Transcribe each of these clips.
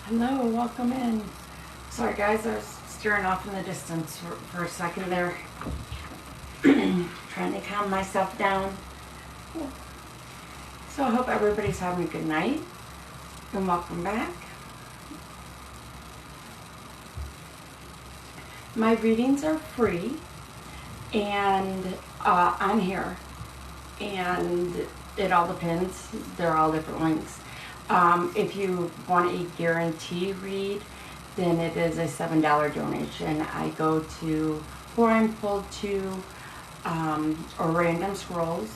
Hello, welcome in. Sorry guys, I was staring off in the distance for a second there. Trying to calm myself down. So I hope everybody's having a good night and welcome back. My readings are free and on here, and it all depends. They're all different links. If you want a guarantee read, then it is a $7 donation. I go to who I'm pulled to, or random scrolls,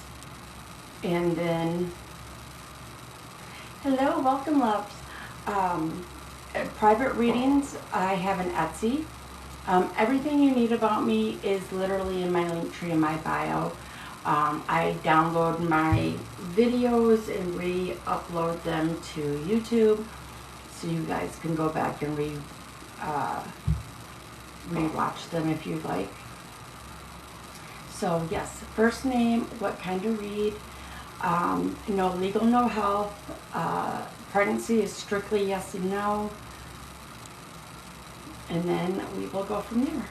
and then hello, welcome loves. Private readings, I have an Etsy. Everything you need about me is literally in my link tree in my bio. I download my videos and re-upload them to YouTube, so you guys can go back and re-watch them if you'd like. So yes, first name, what kind of read, no legal, no health, pregnancy is strictly yes and no, and then we will go from there.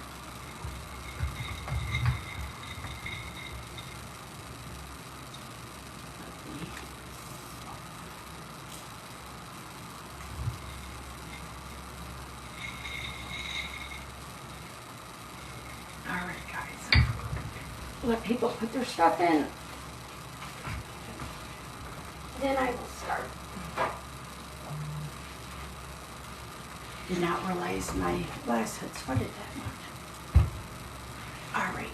Alright guys, let people put their stuff in, then I will start. Did not realize my glass had sweated that much. Alright.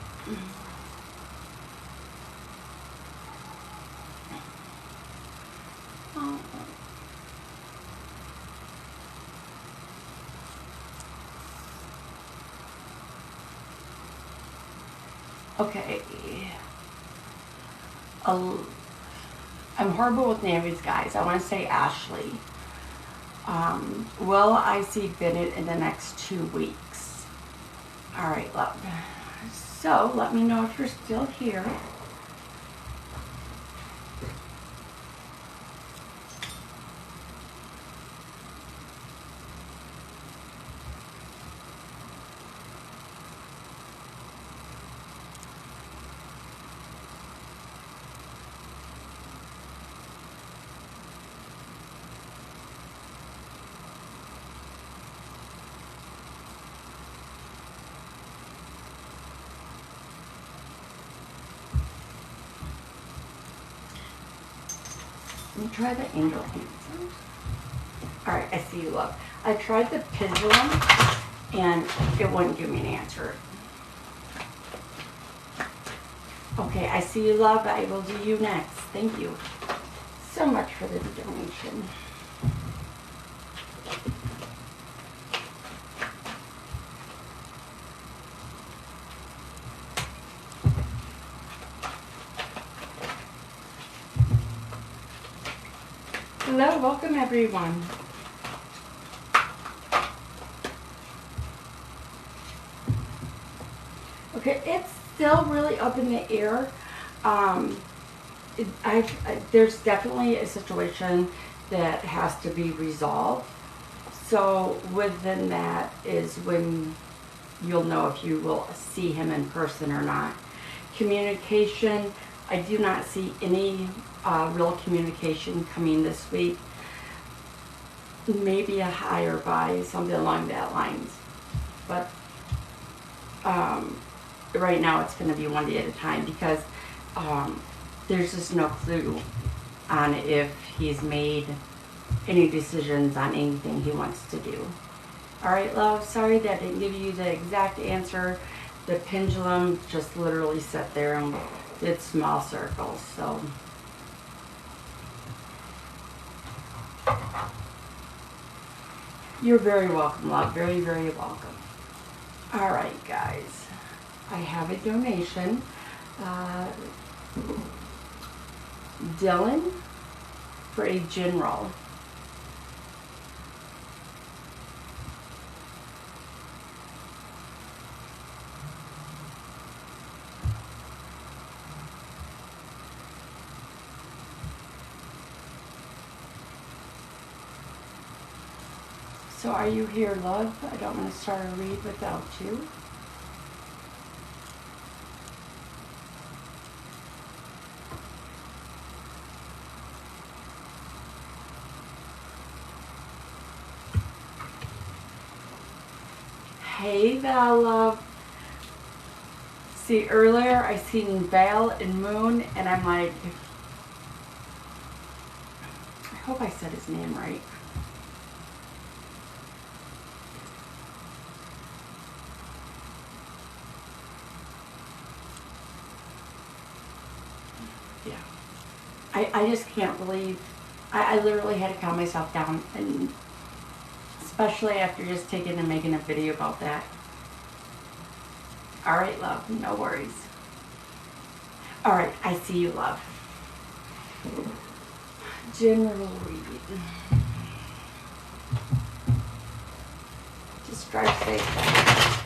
Oh. Okay. I'm horrible with names, guys. I want to say Ashley. Will I see Bennett in the next 2 weeks? Alright, love. So, let me know if you're still here. Let me try the angel answers. Alright, I see you, love. I tried the pendulum and it wouldn't give me an answer. Okay, I see you, love. I will do you next. Thank you so much for the donation. Hello, welcome everyone. Okay, it's still really up in the air. There's definitely a situation that has to be resolved. So within that is when you'll know if you will see him in person or not. Communication, I do not see any real communication coming this week. Maybe a hi or bye, something along that lines. But right now it's going to be one day at a time because there's just no clue on if he's made any decisions on anything he wants to do. Alright, love, sorry that I didn't give you the exact answer. The pendulum just literally sat there and did small circles, so. You're very welcome, love. Very, very welcome. Alright, guys. I have a donation. Dylan for a general. So are you here, love? I don't want to start a read without you. Hey, Val, love. See, earlier I seen Val and Moon, and I'm like, I hope I said his name right. Yeah. I just can't believe, I literally had to calm myself down, and especially after just taking and making a video about that. All right, love, no worries. All right, I see you, love. General reading. Just drive safe.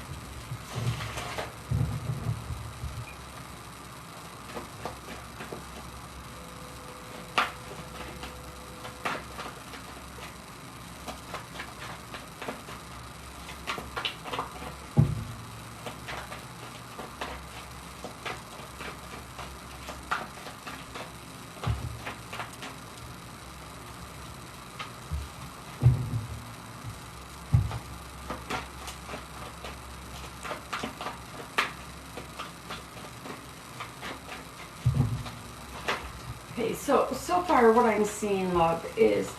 Okay, so far what I'm seeing, love, is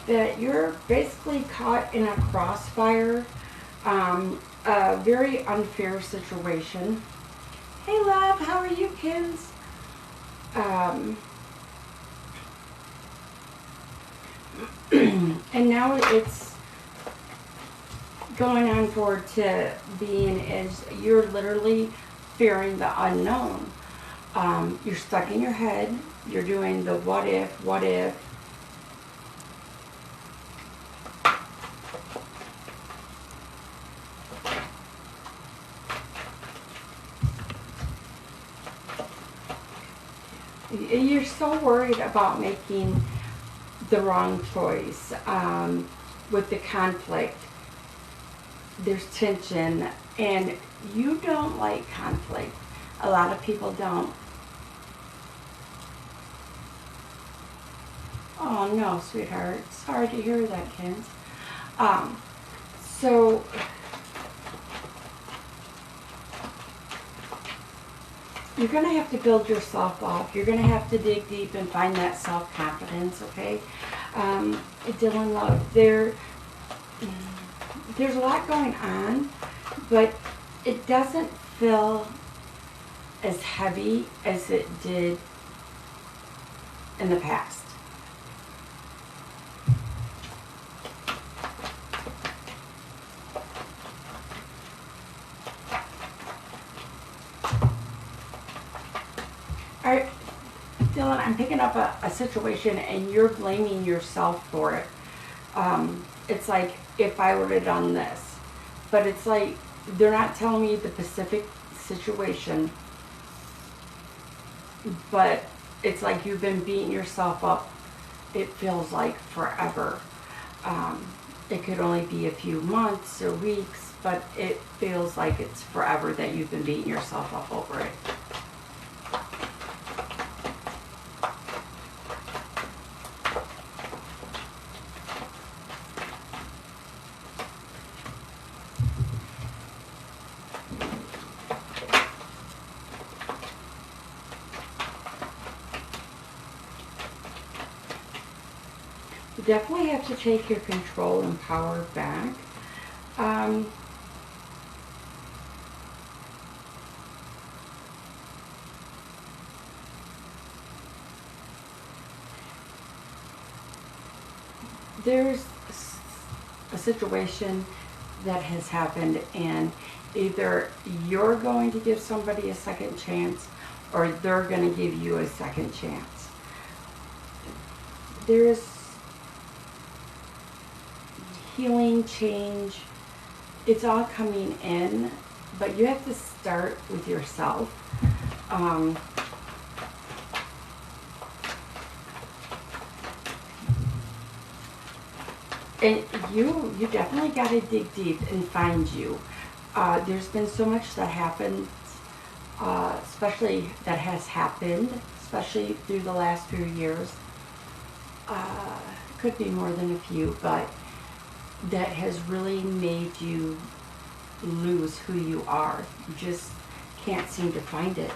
that you're basically caught in a crossfire, a very unfair situation. Hey, love, how are you, kids? And now it's going on forward to being is you're literally fearing the unknown. You're stuck in your head. You're doing the what if, what if. You're so worried about making the wrong choice. With the conflict, there's tension, and you don't like conflict. A lot of people don't. Oh no, sweetheart. Sorry to hear that, kids. So you're going to have to build yourself up. You're going to have to dig deep and find that self-confidence, okay? Dylan, love, there's a lot going on, but it doesn't feel as heavy as it did in the past. All right, Dylan, I'm picking up a situation and you're blaming yourself for it. It's like, if I would have done this. But it's like, they're not telling me the specific situation. But it's like you've been beating yourself up, it feels like forever. It could only be a few months or weeks, but it feels like it's forever that you've been beating yourself up over it. You definitely have to take your control and power back. There's a situation that has happened, and either you're going to give somebody a second chance or they're going to give you a second chance. There's healing, change, it's all coming in, but you have to start with yourself. And you definitely got to dig deep and find you. There's been so much that happened, especially that has happened, especially through the last few years. Could be more than a few, but that has really made you lose who you are. You just can't seem to find it.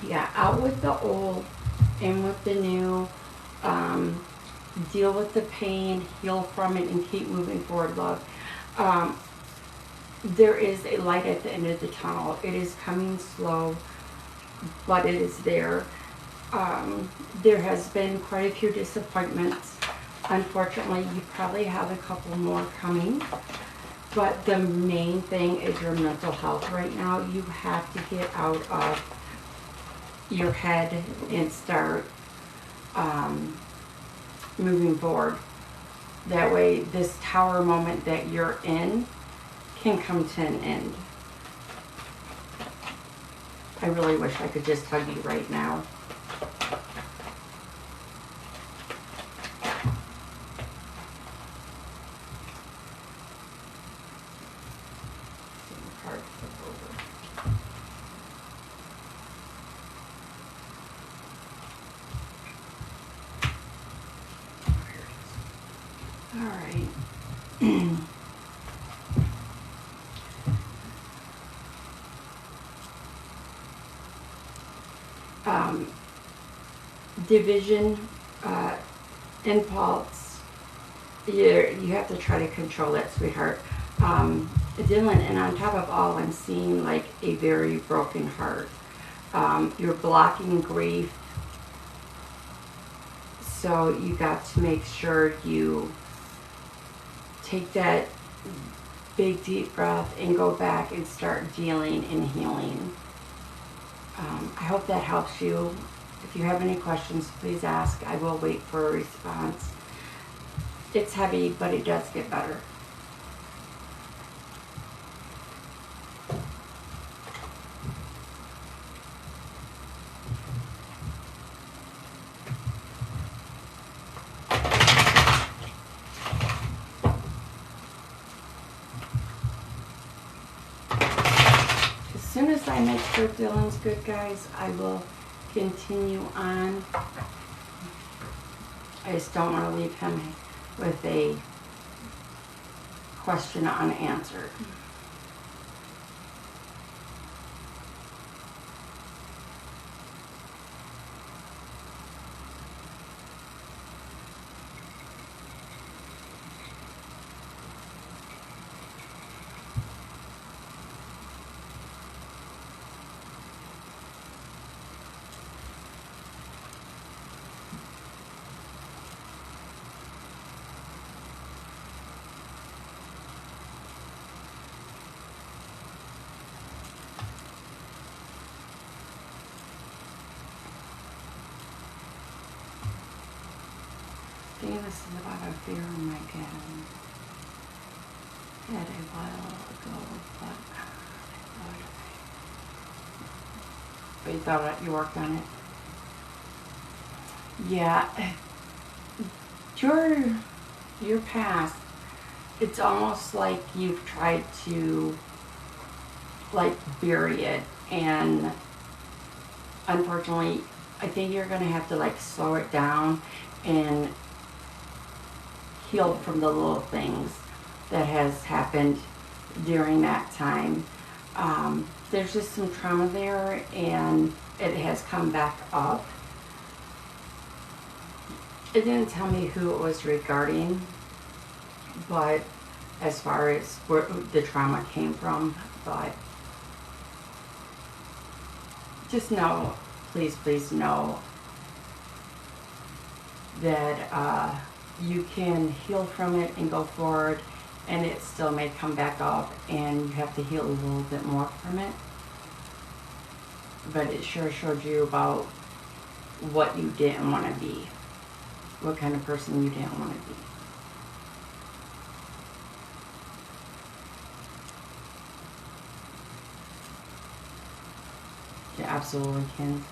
Yeah, out with the old, in with the new. Um, Deal with the pain, heal from it, and keep moving forward, love. Um, there is a light at the end of the tunnel. It is coming slow, but it is there. There has been quite a few disappointments. Unfortunately, you probably have a couple more coming. But the main thing is your mental health right now. You have to get out of your head and start moving forward. That way, this tower moment that you're in can come to an end. I really wish I could just hug you right now. All right. Division, impulse, you have to try to control that, sweetheart. Dylan, and on top of all, I'm seeing like a very broken heart. You're blocking grief, so you got to make sure you take that big deep breath and go back and start dealing and healing. I hope that helps you. If you have any questions, please ask. I will wait for a response. It's heavy, but it does get better. As soon as I make sure Dylan's good, guys, I will continue on. I just don't want to leave him with a question unanswered. This is about a fear in my dad. Had a while ago, but you thought you worked on it. Yeah, your past. It's almost like you've tried to like bury it, and unfortunately, I think you're gonna have to like slow it down and heal from the little things that has happened during that time. There's just some trauma there, and it has come back up. It didn't tell me who it was regarding, but as far as where the trauma came from, but just know, please know that you can heal from it and go forward, and it still may come back up, and you have to heal a little bit more from it. But it sure showed you about what you didn't want to be, what kind of person you didn't want to be. Absolutely can.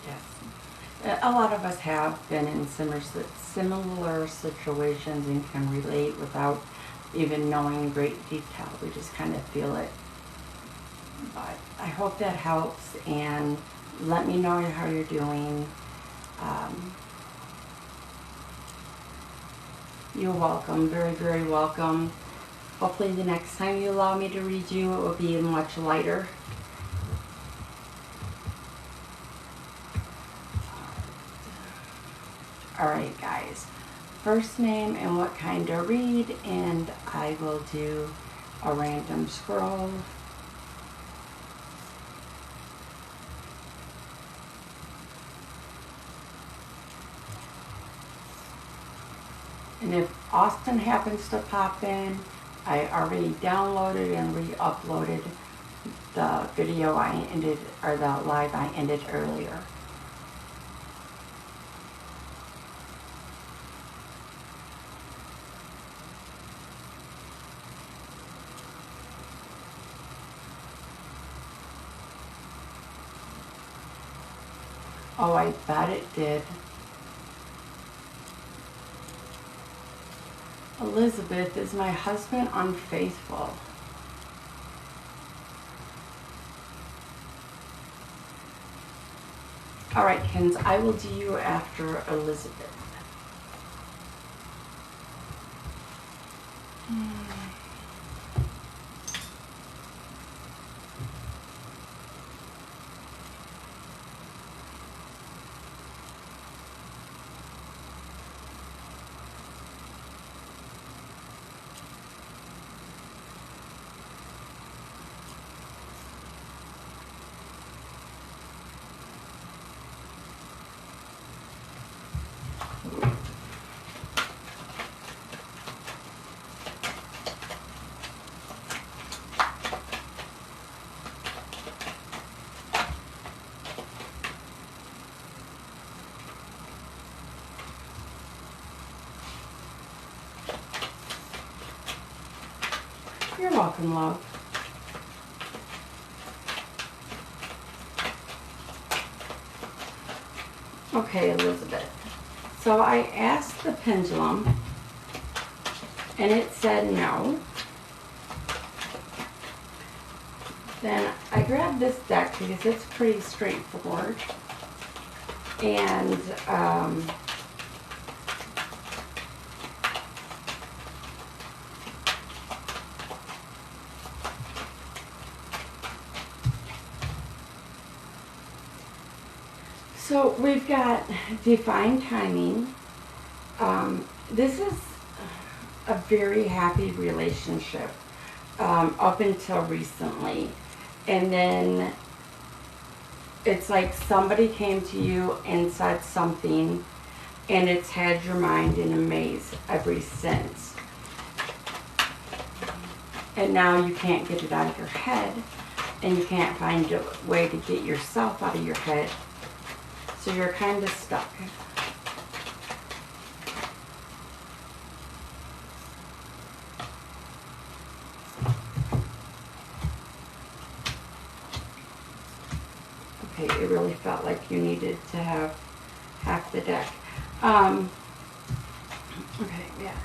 Yes. A lot of us have been in similar situations and can relate without even knowing in great detail. We just kind of feel it. But I hope that helps, and let me know how you're doing. You're welcome, very, very welcome. Hopefully the next time you allow me to read you, it will be much lighter. Alright guys, first name and what kind to read, and I will do a random scroll. And if Austin happens to pop in, I already downloaded and re-uploaded the video I ended, or the live I ended earlier. Oh, I bet it did. Elizabeth, is my husband unfaithful? All right, Kins, I will do you after Elizabeth. You're welcome, love. Okay, Elizabeth. So I asked the pendulum, and it said no. Then I grabbed this deck because it's pretty straightforward. And so we've got divine timing. This is a very happy relationship up until recently. And then it's like somebody came to you and said something, and it's had your mind in a maze ever since. And now you can't get it out of your head, and you can't find a way to get yourself out of your head. So you're kind of stuck. Okay, it really felt like you needed to have half the deck. Okay, yeah.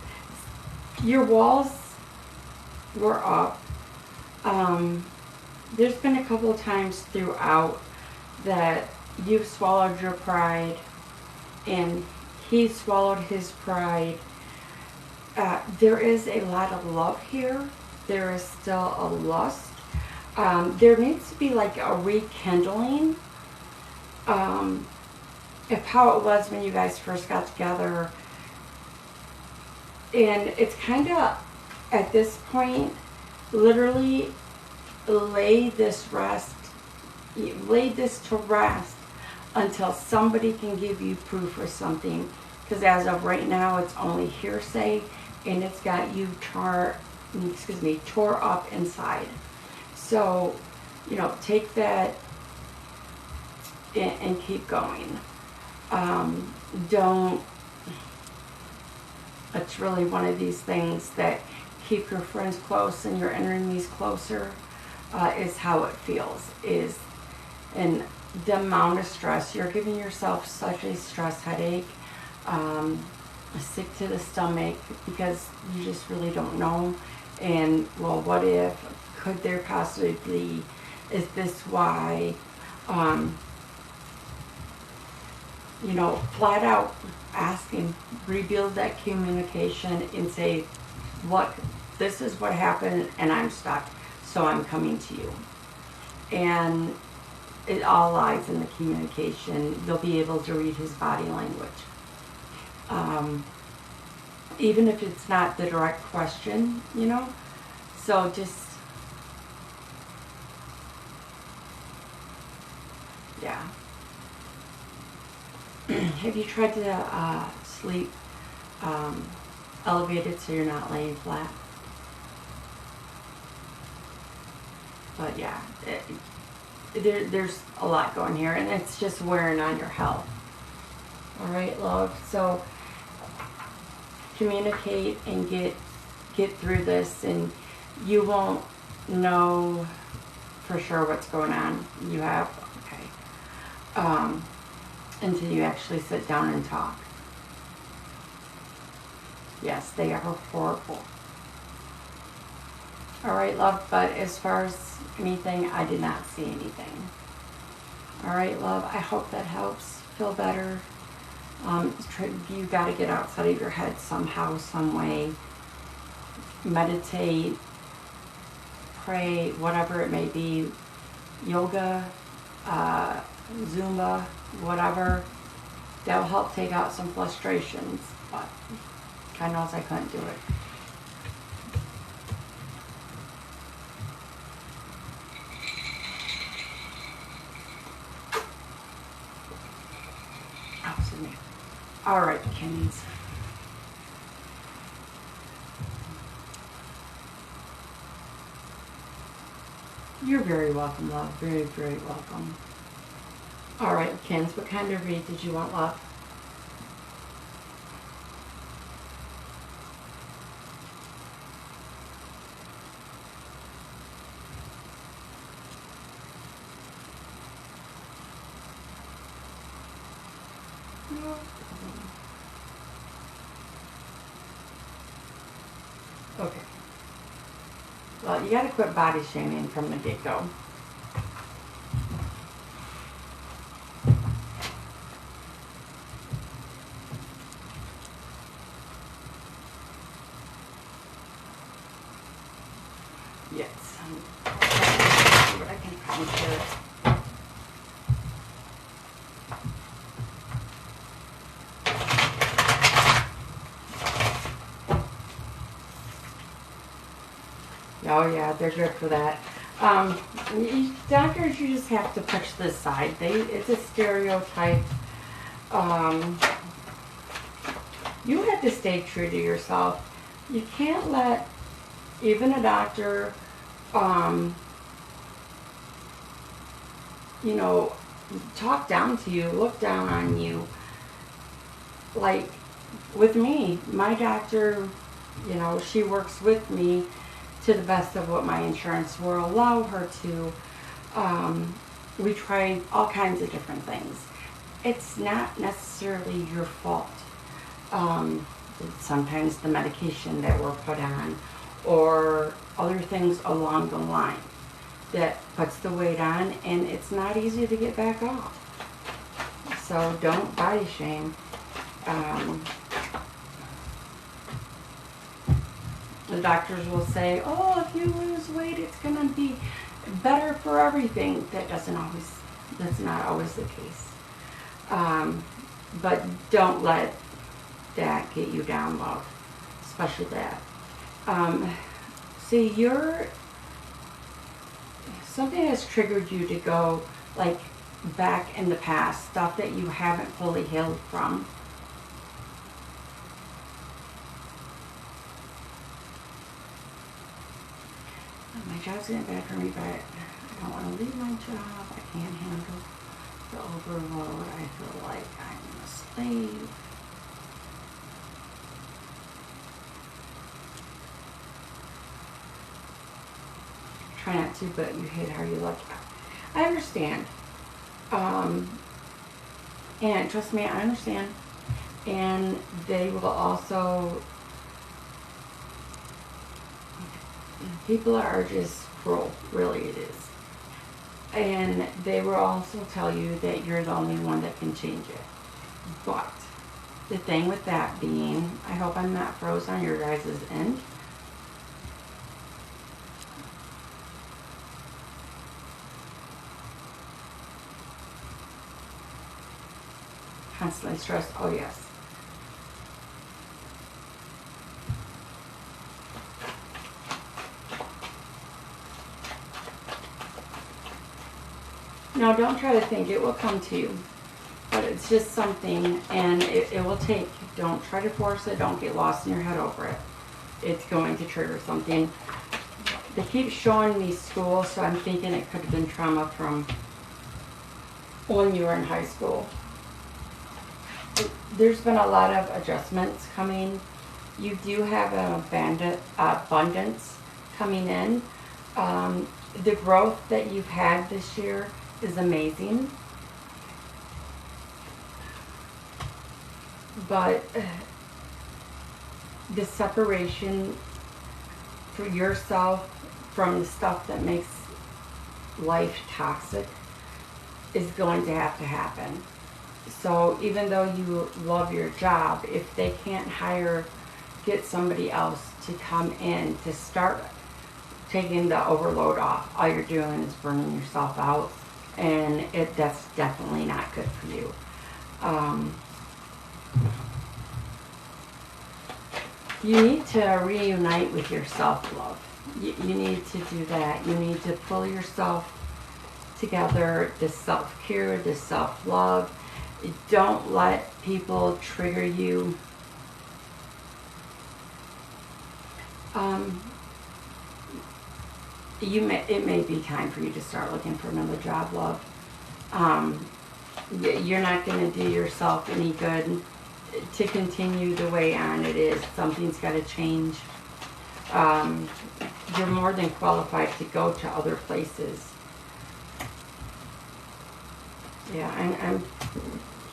Your walls were up. There's been a couple of times throughout that you've swallowed your pride and he swallowed his pride. There is a lot of love here. There is still a lust. There needs to be like a rekindling of how it was when you guys first got together. And it's kind of, at this point, literally lay this to rest until somebody can give you proof or something. Because as of right now, it's only hearsay, and it's got you tore up inside. So, take that and keep going. Don't, it's really one of these things that keep your friends close and your enemies closer, is how it feels, and the amount of stress. You're giving yourself such a stress headache, sick to the stomach, because you just really don't know. And, well, what if, could there possibly, is this why? Flat out asking, rebuild that communication and say, look, this is what happened and I'm stuck, so I'm coming to you. And it all lies in the communication. You'll be able to read his body language. Even if it's not the direct question, so just, yeah. Have you tried to sleep elevated so you're not laying flat? But yeah, there's a lot going here, and it's just wearing on your health. All right, love. So communicate and get through this, and you won't know for sure what's going on. You have, okay. Until you actually sit down and talk. Yes, they are horrible. All right, love, but as far as anything, I did not see anything. All right, love, I hope that helps. Feel better. You got to get outside of your head somehow, some way. Meditate, pray, whatever it may be. Yoga, Zumba, whatever. That will help take out some frustrations, but God knows I couldn't do it. Oh, excuse me. All right, Kittens. You're very welcome, love. Very, very welcome. All right, Kins, what kind of read did you want, love? Okay. Well, you got to quit body shaming from the get-go. Yes. But I can find here. Oh yeah, they're good for that. Doctors, you just have to push this side. It's a stereotype. You have to stay true to yourself. You can't let even a doctor, talk down to you, look down on you. Like with me, my doctor, she works with me to the best of what my insurance will allow her to. We try all kinds of different things. It's not necessarily your fault. Sometimes the medication that we're put on, or other things along the line that puts the weight on, and it's not easy to get back off. So don't body shame. The doctors will say, oh, if you lose weight, it's going to be better for everything. That's not always the case. But don't let that get you down, love, especially that. See, something has triggered you to go, like, back in the past, stuff that you haven't fully healed from. My job's getting bad for me, but I don't want to leave my job. I can't handle the overload. I feel like I'm a slave. Try not to, but you hate how you look. I understand. And trust me, I understand. And they will also, people are just cruel, really it is. And they will also tell you that you're the only one that can change it. But the thing with that being, I hope I'm not froze on your guys' end. Constantly stressed, oh yes. No, don't try to think, it will come to you. But it's just something, and it will take, don't try to force it, don't get lost in your head over it. It's going to trigger something. They keep showing me school, so I'm thinking it could have been trauma from when you were in high school. There's been a lot of adjustments coming. You do have an abundance coming in. The growth that you've had this year is amazing. But the separation for yourself from the stuff that makes life toxic is going to happen. So even though you love your job, if they can't get somebody else to come in to start taking the overload off, all you're doing is burning yourself out, and that's definitely not good for you. You need to reunite with your self-love. You need to do that. You need to pull yourself together, the self-care, the self-love. Don't let people trigger you. It may be time for you to start looking for another job, love. You're not going to do yourself any good to continue the way on it is. Something's got to change. You're more than qualified to go to other places. Yeah, I'm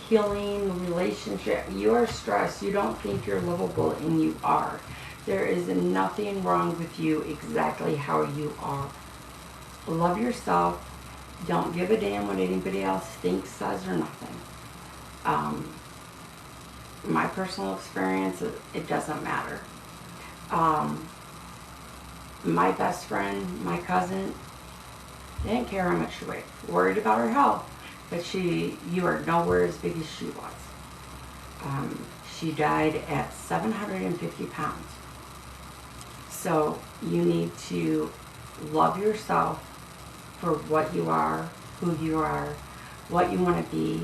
healing relationship. You are stressed. You don't think you're lovable, and you are. There is nothing wrong with you exactly how you are. Love yourself. Don't give a damn what anybody else thinks, says, or nothing. My personal experience, it doesn't matter. My best friend, my cousin, didn't care how much she weighed. Worried about her health. But you are nowhere as big as she was. She died at 750 pounds. So you need to love yourself for what you are, who you are, what you want to be,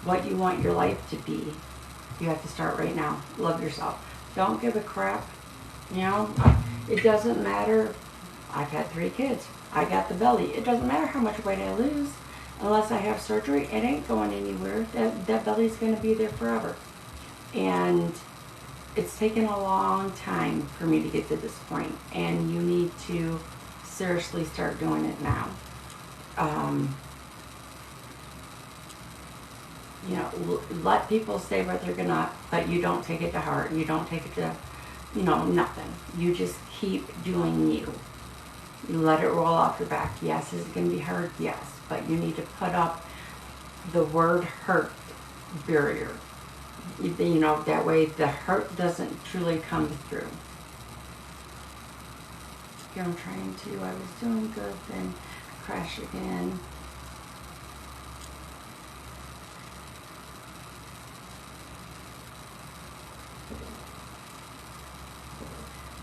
what you want your life to be. You have to start right now. Love yourself. Don't give a crap. You know, it doesn't matter. I've had 3 kids. I got the belly. It doesn't matter how much weight I lose. Unless I have surgery, it ain't going anywhere. That belly's going to be there forever. And it's taken a long time for me to get to this point. And you need to seriously start doing it now. You know, let people say what they're going to, but you don't take it to heart. You don't take it to, nothing. You just keep doing you. You let it roll off your back. Yes, is it going to be hard? Yes. But you need to put up the word hurt barrier. That way the hurt doesn't truly come through. Here I'm trying to, I was doing good, then crash again.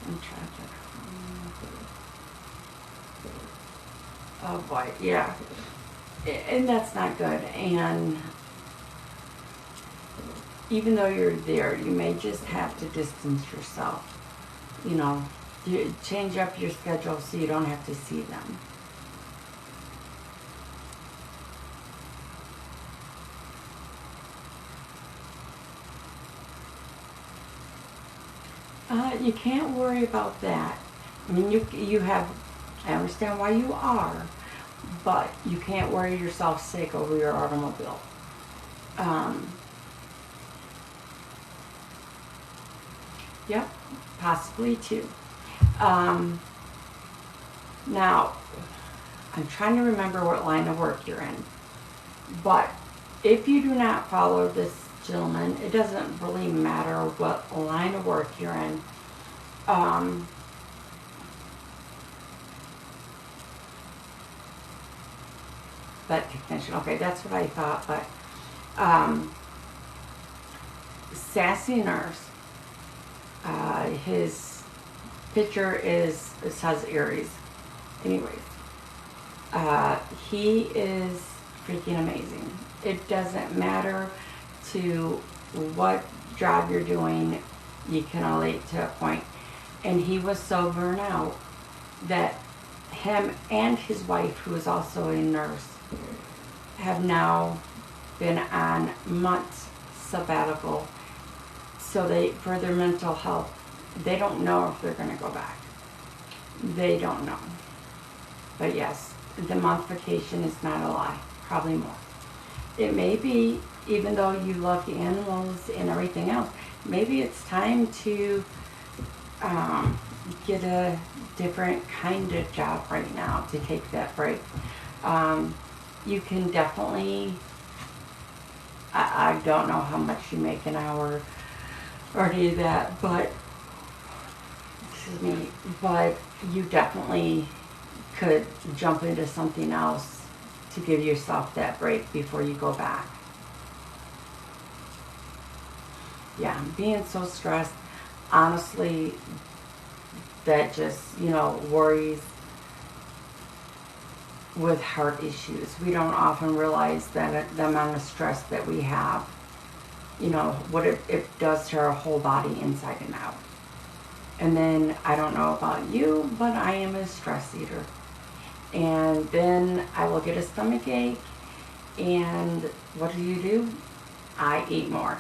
I'm trying to, oh boy, yeah. And that's not good. And even though you're there, you may just have to distance yourself. You change up your schedule so you don't have to see them. You can't worry about that. I mean, you have, I understand why you are, but you can't worry yourself sick over your automobile. Yep, possibly too. Now, I'm trying to remember what line of work you're in, but if you do not follow this gentleman, it doesn't really matter what line of work you're in. Vet technician, okay, that's what I thought, but sassy nurse, his picture is, it says Aries. Anyways, he is freaking amazing. It doesn't matter to what job you're doing, you can relate to a point. And he was so burnt out that him and his wife, who is also a nurse, have now been on months sabbatical. So they, for their mental health, they don't know if they're going to go back. They don't know. But yes, the month vacation is not a lie. Probably more. It may be, even though you love the animals and everything else, maybe it's time to get a different kind of job right now to take that break. You can definitely, I don't know how much you make an hour or any of that, but, excuse me, but you definitely could jump into something else to give yourself that break before you go back. Yeah, being so stressed, honestly, that just, worries with heart issues. We don't often realize that the amount of stress that we have, what it does to our whole body inside and out. And then, I don't know about you, but I am a stress eater. And then I will get a stomach ache, and what do? I eat more.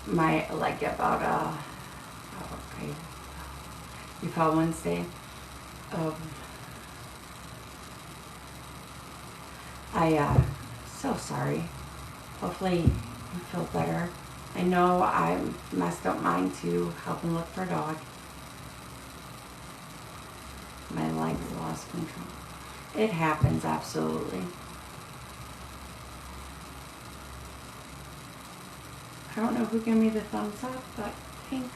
About you call Wednesday. So sorry. Hopefully you feel better. I know I messed up mine too, helping look for a dog. My legs lost control. It happens, absolutely. I don't know who gave me the thumbs up, but thanks.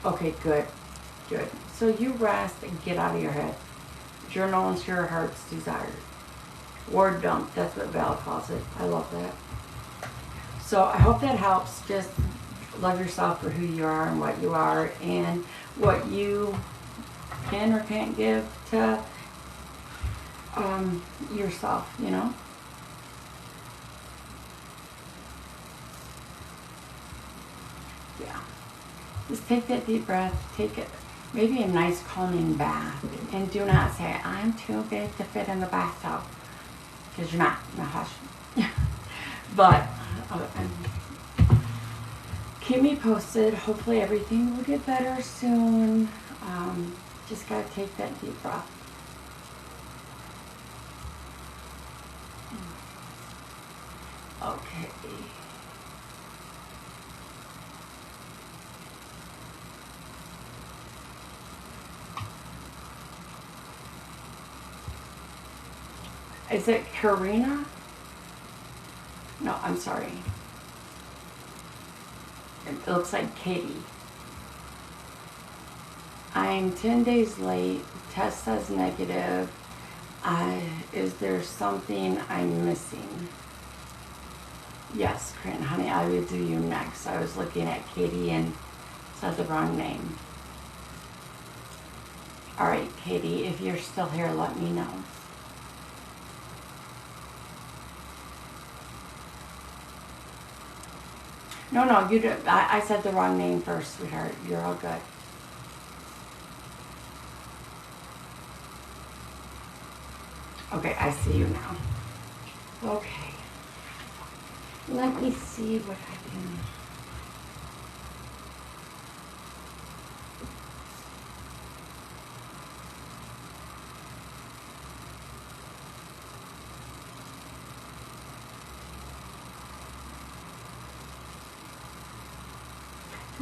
Okay, good. So you rest and get out of your head. Journal into your heart's desire. Word dump, that's what Val calls it. I love that. So I hope that helps. Just love yourself for who you are and what you are and what you can or can't give to yourself, Yeah. Just take that deep breath. Take it, maybe a nice calming bath. And do not say, I'm too big to fit in the bathtub. Because you're not. Now hush. But keep me posted. Hopefully everything will get better soon. Just gotta take that deep breath. Okay. Is it Karina? No, I'm sorry. It looks like Katie. I'm 10 days late. Test says negative. Is there something I'm missing? Yes, Corinne, honey, I will do you next. I was looking at Katie and said the wrong name. All right, Katie, if you're still here, let me know. No, no, you did. I said the wrong name first, sweetheart. You're all good. Okay, I see you now. Okay. Let me see what I can.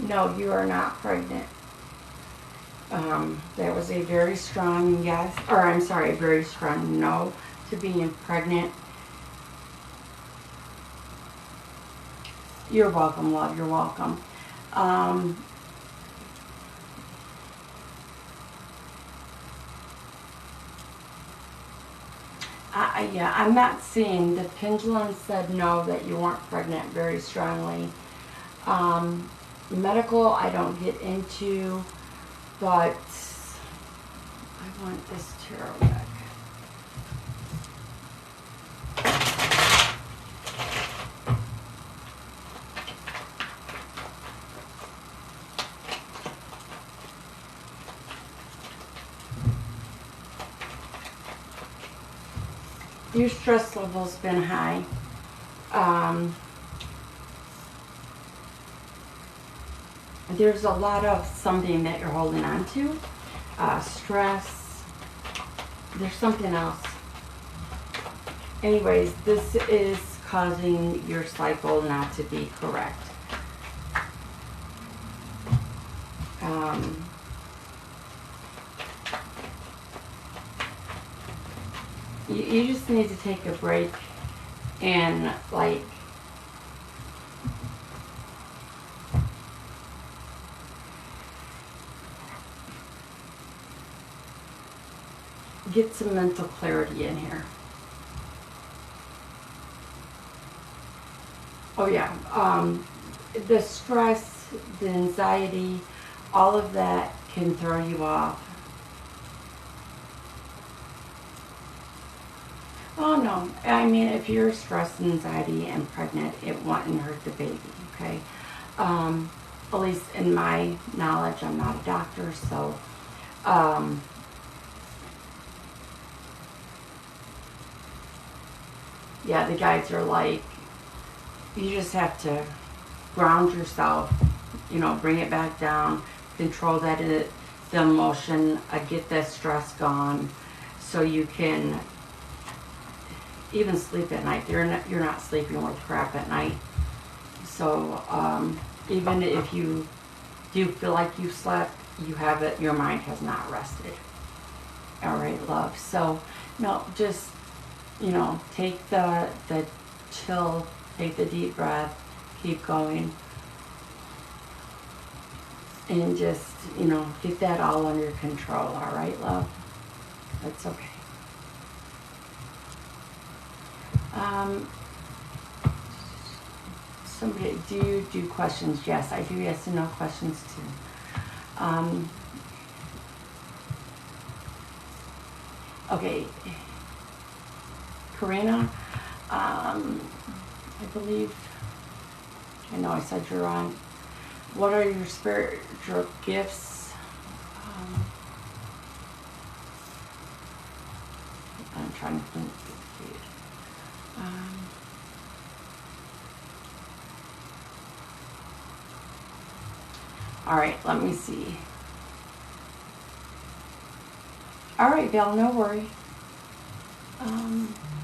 No, you are not pregnant. That was a very strong yes, or I'm sorry, a very strong no to being pregnant. You're welcome, love. You're welcome. Yeah, I'm not seeing. The pendulum said no, that you weren't pregnant very strongly. Medical, I don't get into, but I want this tarot deck. Your stress level's been high. There's a lot of something that you're holding on to. Stress. There's something else. Anyways, this is causing your cycle not to be correct. You just need to take a break and like get some mental clarity in here. Oh yeah, the stress, the anxiety, all of that can throw you off. Oh no, I mean if you're stressed and anxiety and pregnant, it wouldn't hurt the baby, okay? At least in my knowledge, I'm not a doctor, so yeah, the guides are like, you just have to ground yourself, you know, bring it back down, control the emotion, get that stress gone, so you can even sleep at night. You're not sleeping with crap at night. So even if you do feel like you slept, you haven't, your mind has not rested. All right, love. So no, just, you know, take the chill, take the deep breath, keep going, and just, you know, get that all under control. All right, love. That's okay. Somebody, do you do questions? Yes, I do yes and no questions too. Okay, Karina, I believe, I know I said you're wrong. What are your spiritual gifts? I'm trying to think. All right, let me see. All right, Val, no worry.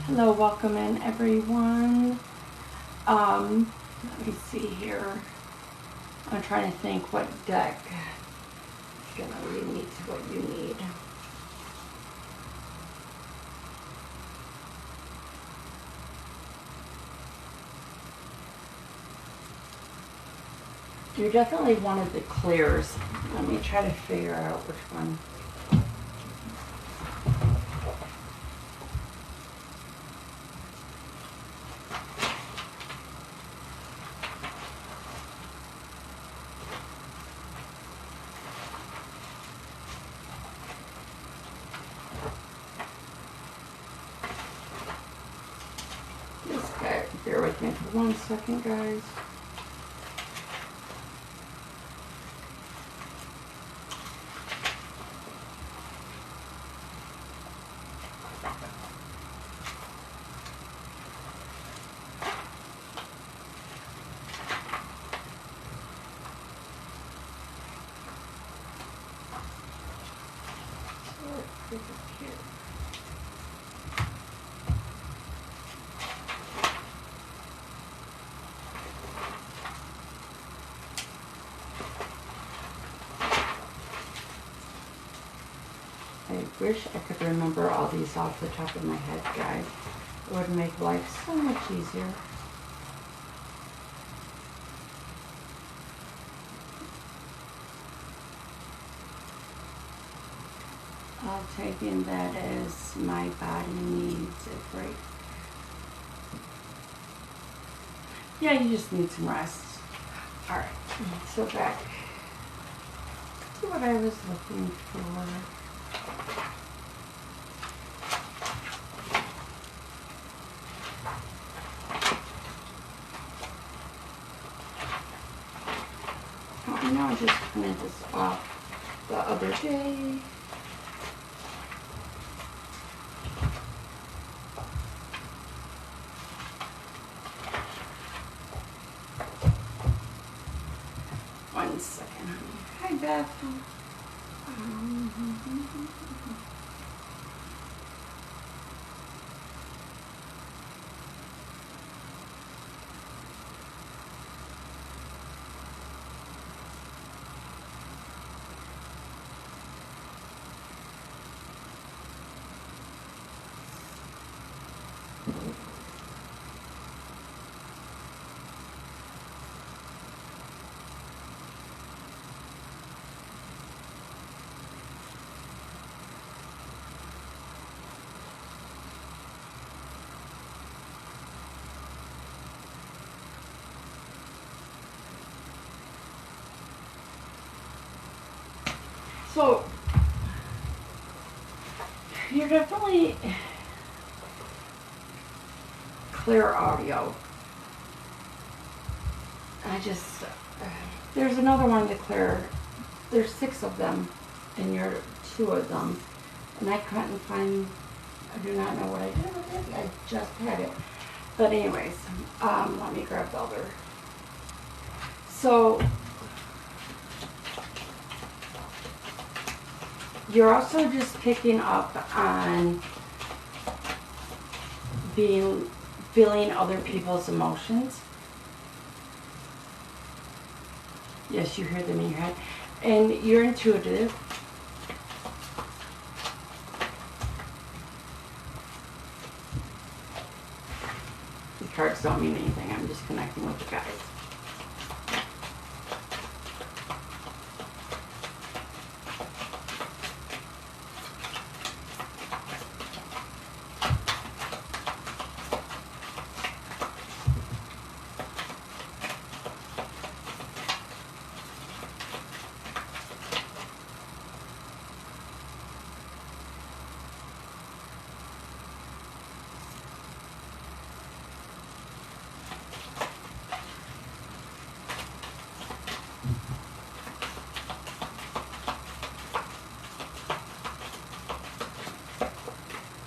Hello, welcome in, everyone. Let me see here. I'm trying to think what deck is going to lead me to what you need. You're definitely one of the clears. Let me try to figure out which one. Just bear with me for 1 second, guys. are cute. I wish I could remember all these off the top of my head, guys. It would make life so much easier. I'll take in that as my body needs a break. Yeah, you just need some rest. Alright, so back to what I was looking for. I know I just printed this off the other day. One second, honey. Hi, Beth. So, you're definitely clear audio. There's another one to clear. There's 6 of them, and you're 2 of them. And I couldn't find, I do not know what I did with it. I just had it. But anyways, let me grab the other. So, you're also just picking up on feeling other people's emotions. Yes, you hear them in your head. And you're intuitive. The cards don't mean anything. I'm just connecting with the guys.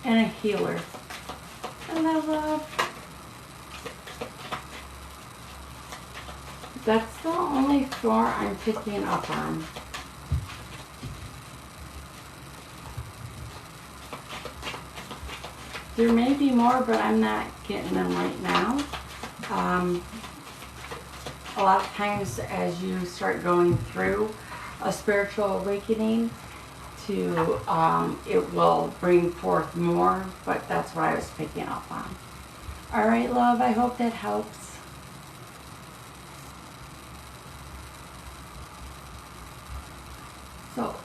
And a healer. And I love. That's the only 4 I'm picking up on. There may be more, but I'm not getting them right now. A lot of times as you start going through a spiritual awakening, it will bring forth more, but that's what I was picking up on. All right, love, I hope that helps. So,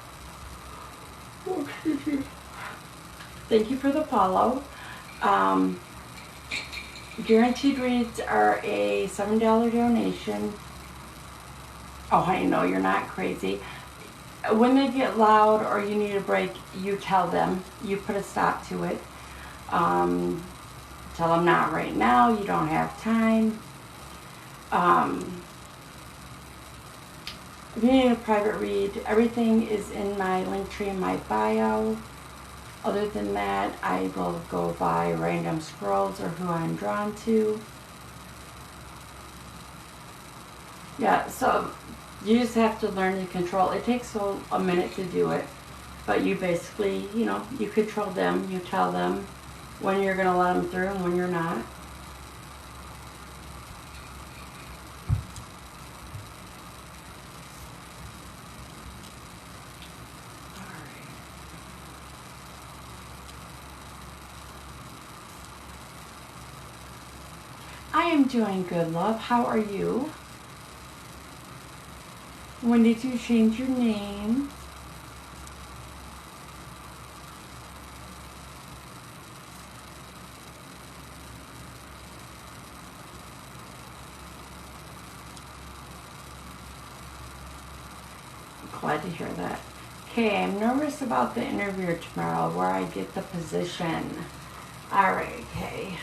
thank you for the follow. Guaranteed reads are a $7 donation. Oh, honey, no, you're not crazy. When they get loud or you need a break, you tell them. You put a stop to it. Tell them not right now. You don't have time. If you need a private read, everything is in my link tree in my bio. Other than that, I will go by random scrolls or who I'm drawn to. Yeah, so you just have to learn to control. It takes a minute to do it. But you basically, you know, you control them. You tell them when you're going to let them through and when you're not. I am doing good, love. How are you? When did you change your name? Glad to hear that. Okay, I'm nervous about the interview tomorrow, where I get the position. All right, okay.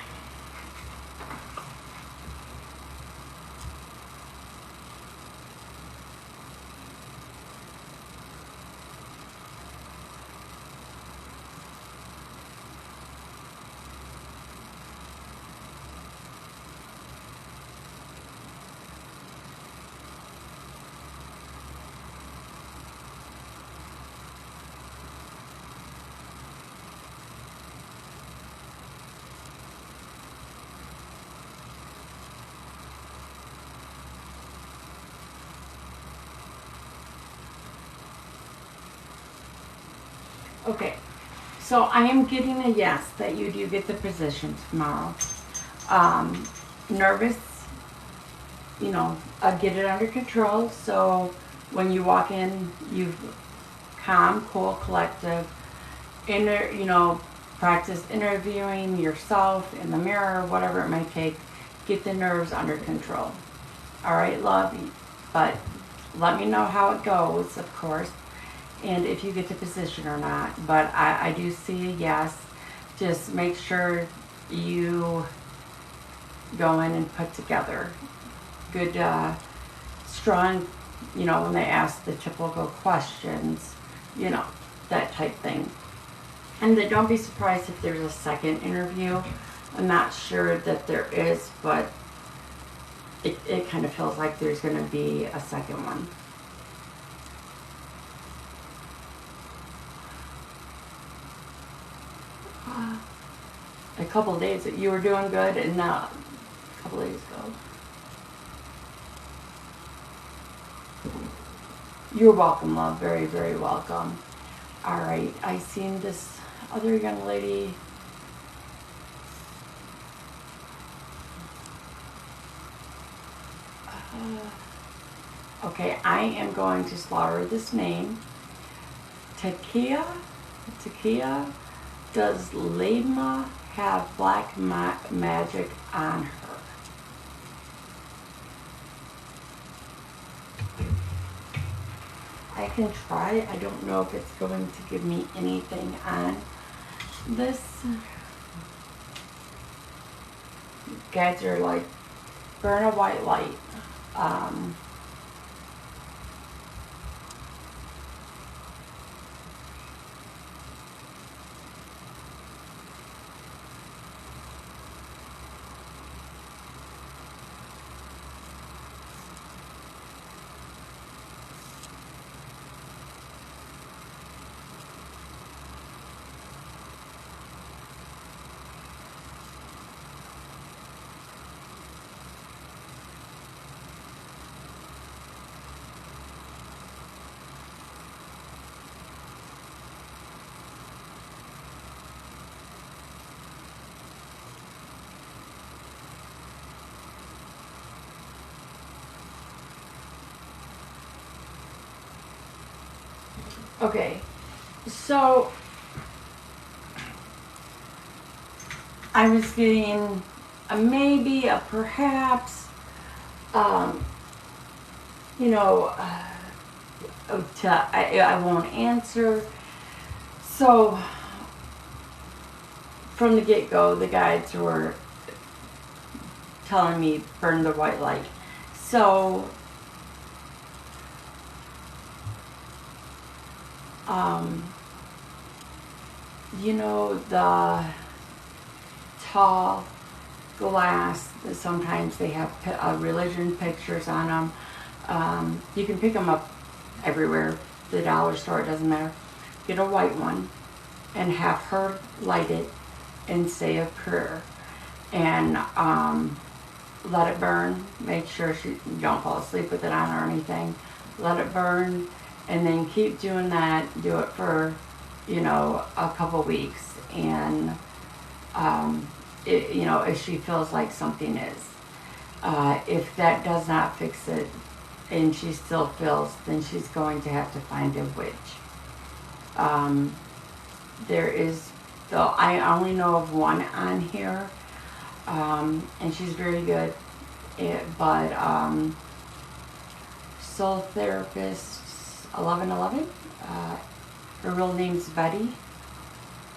Okay, so I am getting a yes that you do get the position tomorrow. Nervous, you know, get it under control. So when you walk in, you calm, cool, collective. You know, practice interviewing yourself in the mirror, whatever it might take. Get the nerves under control. All right, love. But let me know how it goes, of course, and if you get the position or not. But I do see a yes. Just make sure you go in and put together good, strong, you know, when they ask the typical questions, you know, that type thing. And then don't be surprised if there's a second interview. I'm not sure that there is, but it kind of feels like there's going to be a second one. A couple of days, you were doing good, and now a couple of days ago. You're welcome, love. Very, very welcome. All right, I seen this other young lady. Okay, I am going to slaughter this name. Takia? Does Lema have black magic on her? I can try. I don't know if it's going to give me anything on this. Guys are like, burn a white light. Okay, so I was getting a maybe, a perhaps, you know, I won't answer. So from the get-go, the guides were telling me burn the white light. So you know, the tall glass, sometimes they have religion pictures on them. You can pick them up everywhere, the dollar store, it doesn't matter. get a white one, and have her light it and say a prayer. And let it burn. Make sure you don't fall asleep with it on or anything. Let it burn, and then keep doing that. Do it for, a couple weeks, and if she feels like something is. If that does not fix it, and she still feels, then she's going to have to find a witch. There is, though, I only know of one on here, and she's very good. But Soul Therapist 1111, her real name's Betty.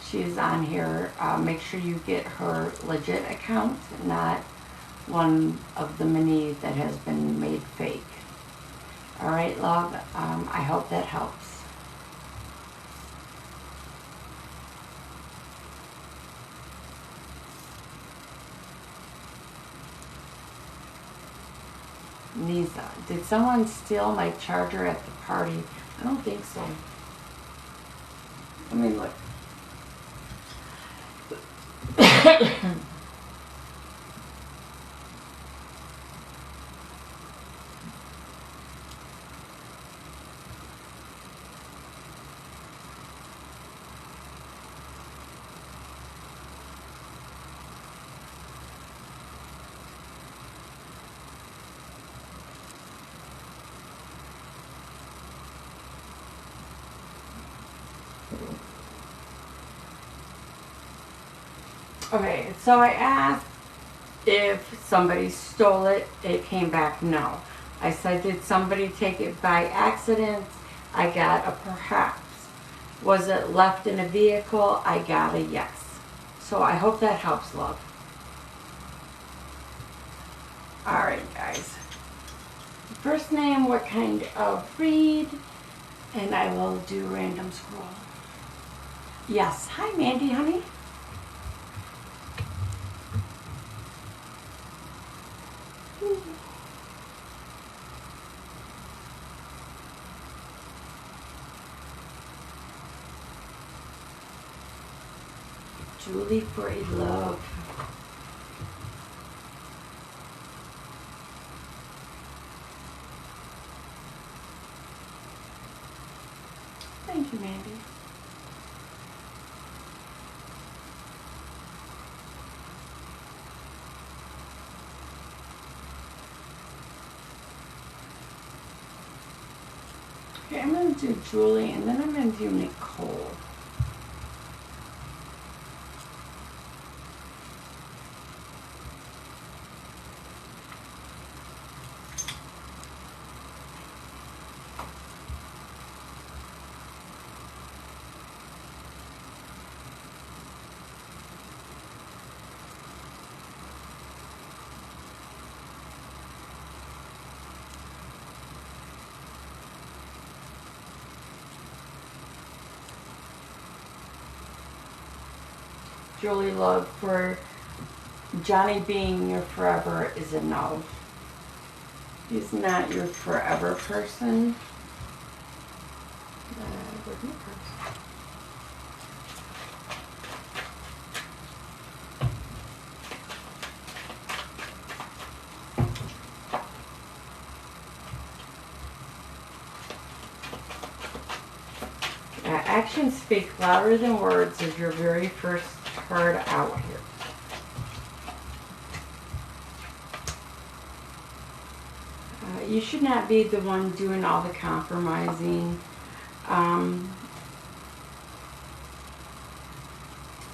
She's on here. Make sure you get her legit account, not one of the many that has been made fake. All right, love. I hope that helps. Nisa, did someone steal my charger at the party? I don't think so. Let me look. Okay, so I asked if somebody stole it. It came back no. I said, did somebody take it by accident? I got a perhaps. Was it left in a vehicle? I got a yes. So I hope that helps, love. Alright, guys. First name, what kind of breed? And I will do random scroll. Yes. Hi, Mandy, honey. Julie for a love. Thank you, Mandy. Okay, I'm going to do Julie, and then I'm going to do Nicole. Julie, love, for Johnny being your forever is a no. He's not your forever person. Where's my purse? Actions speak louder than words is your very first card out here. You should not be the one doing all the compromising.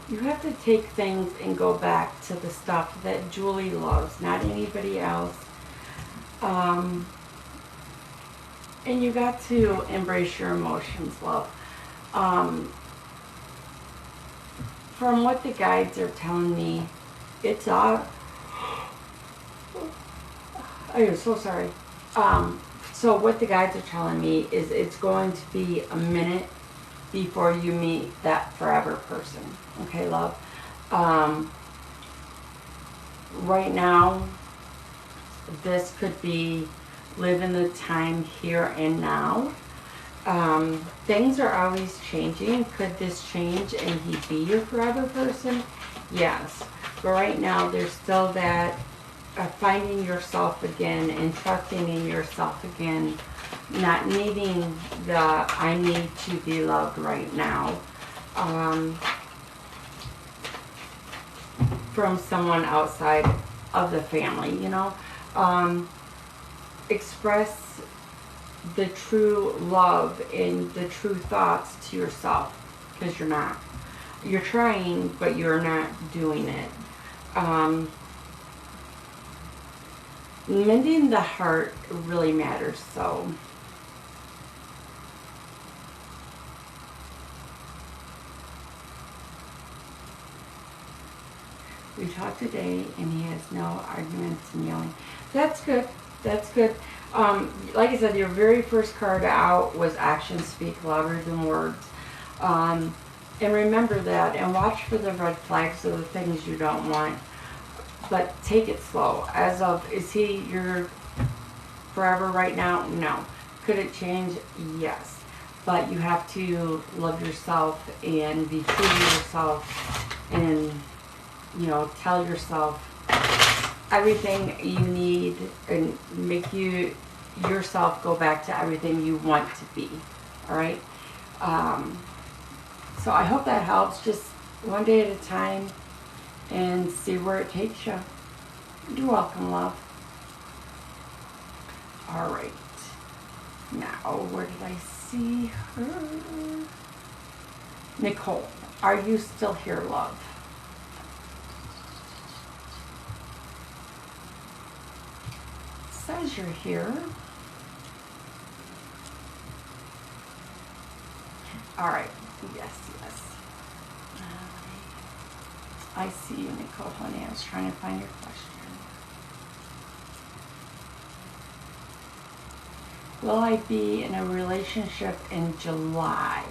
You have to take things and go back to the stuff that Julie loves, not anybody else. And you got to embrace your emotions, love. From what the guides are telling me, it's I am so sorry. So what the guides are telling me is it's going to be a minute before you meet that forever person. Okay, love? Right now, this could be living the time here and now. Things are always changing. Could this change and he be your forever person? Yes. But right now, there's still that finding yourself again and trusting in yourself again. Not needing the I need to be loved right now. From someone outside of the family, you know. Express the true love and the true thoughts to yourself, because you're not. You're trying, but you're not doing it. Mending the heart really matters, so. We talked today, and he has no arguments and yelling. That's good. That's good. Like I said, your very first card out was actions speak louder than words. And remember that, and watch for the red flags of the things you don't want. But take it slow. As of, is he your forever right now? No. Could it change? Yes. But you have to love yourself and be true to yourself and, you know, tell yourself everything you need and make yourself go back to everything you want to be. All right? So I hope that helps. Just one day at a time and see where it takes you. You're welcome, love. All right. Now, where did I see her? Nicole, are you still here, love? Says you're here. All right. Yes, yes. I see you, Nicole, honey. I was trying to find your question. Will I be in a relationship in July?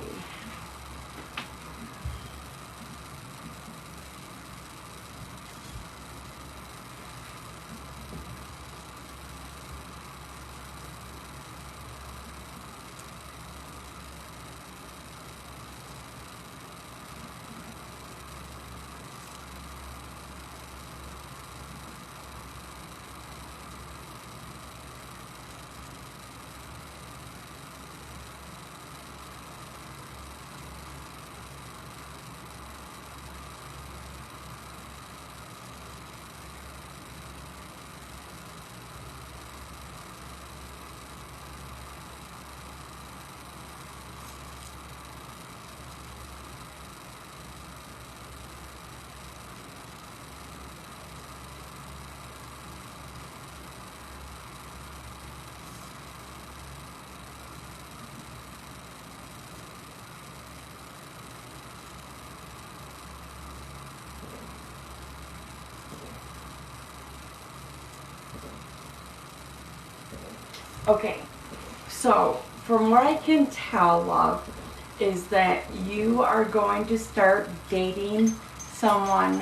Okay, so from what I can tell, love, is that you are going to start dating someone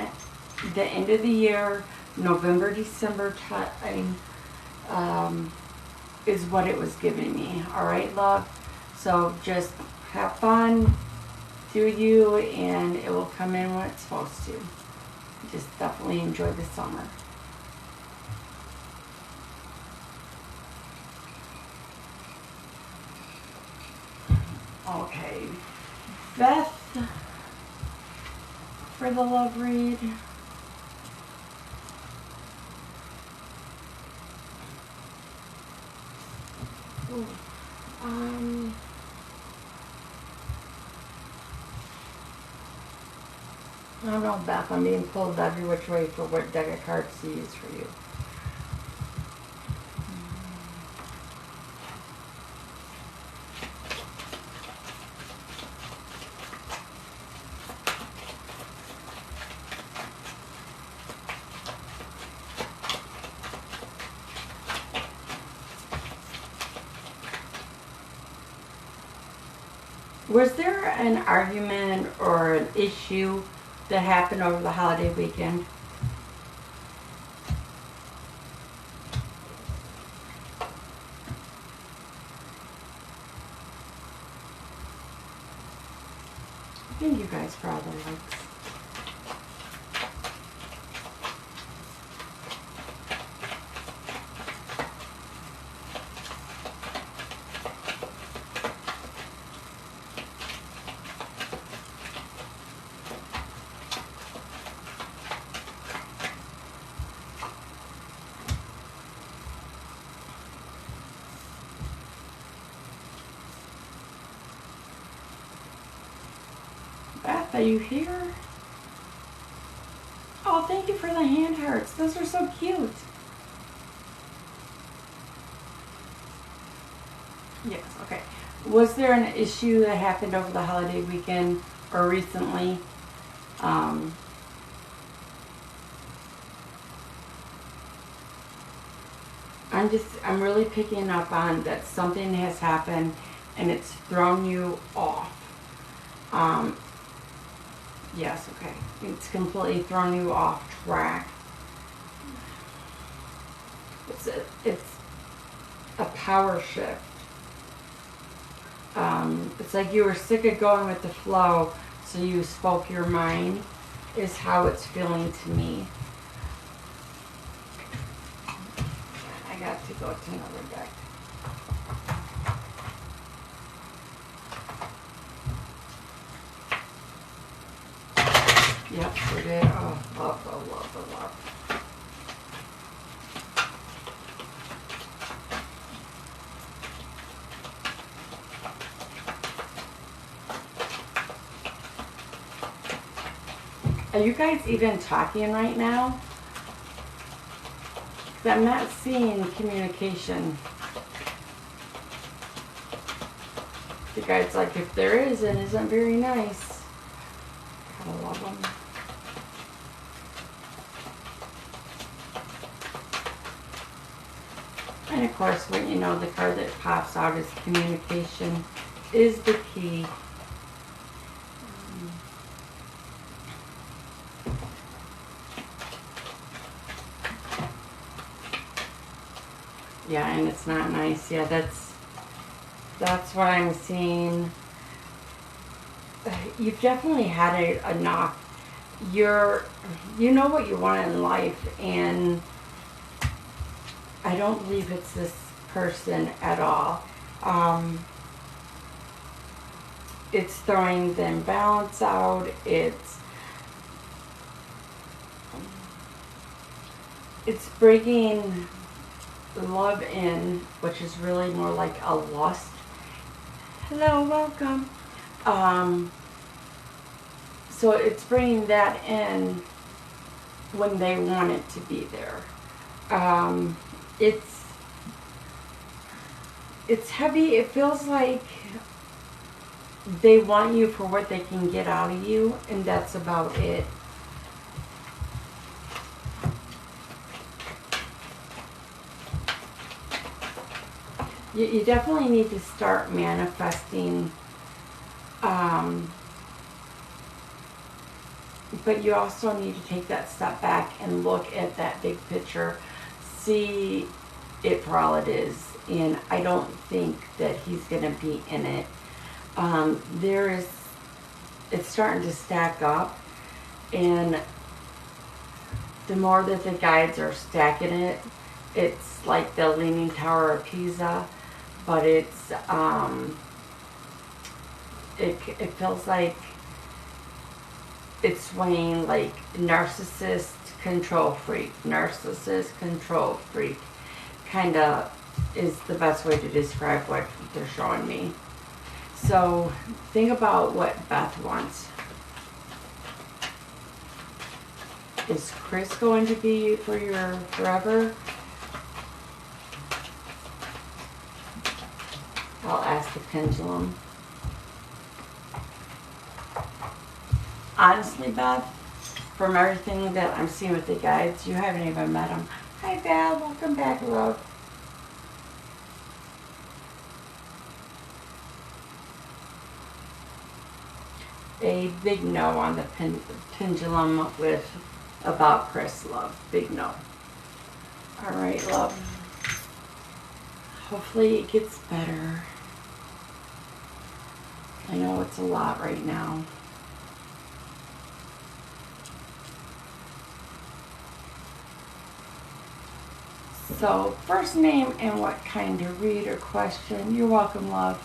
the end of the year, November, December time, is what it was giving me. All right, love? So just have fun, do you, and it will come in when it's supposed to. Just definitely enjoy the summer. Okay, Beth, for the love read. Ooh, I don't know, Beth. I'm being pulled every which way for what deck of cards to use for you. Was there an argument or an issue that happened over the holiday weekend? Thank you guys for all the likes. Beth, are you here? Oh, thank you for the hand hearts. Those are so cute. Yes, okay. Was there an issue that happened over the holiday weekend or recently? I'm really picking up on that something has happened and it's thrown you off. Yes, okay. It's completely thrown you off track. It's a power shift. It's like you were sick of going with the flow, so you spoke your mind, is how it's feeling to me. I got to go to another deck. Yep, we did. Oh, love, love, love, love, love. Are you guys even talking right now? Because I'm not seeing communication. The guy's like, if there is, it isn't very nice. Gotta love them. And of course, when you know the card that pops out is communication is the key. Yeah, and it's not nice. Yeah, that's what I'm seeing. You've definitely had enough. You know what you want in life, and I don't believe it's this person at all. It's throwing the imbalance out. It's bringing love in, which is really more like a lust. Hello, welcome. So it's bringing that in when they want it to be there. It's heavy. It feels like they want you for what they can get out of you, and that's about it. You definitely need to start manifesting, but you also need to take that step back and look at that big picture, see it for all it is, and I don't think that he's going to be in it. It's starting to stack up, and the more that the guides are stacking it, it's like the Leaning Tower of Pisa, but it's it feels like it's swaying like narcissist control freak, kind of is the best way to describe what they're showing me. So think about what Beth wants. Is Chris going to be for your forever? I'll ask the pendulum. Honestly, Beth, from everything that I'm seeing with the guides, you haven't even met him. Hi, Beth. Welcome back, love. A big no on the pendulum with about Chris, love. Big no. All right, love. Hopefully it gets better. I know it's a lot right now. So, first name and what kind of read or question. You're welcome, love.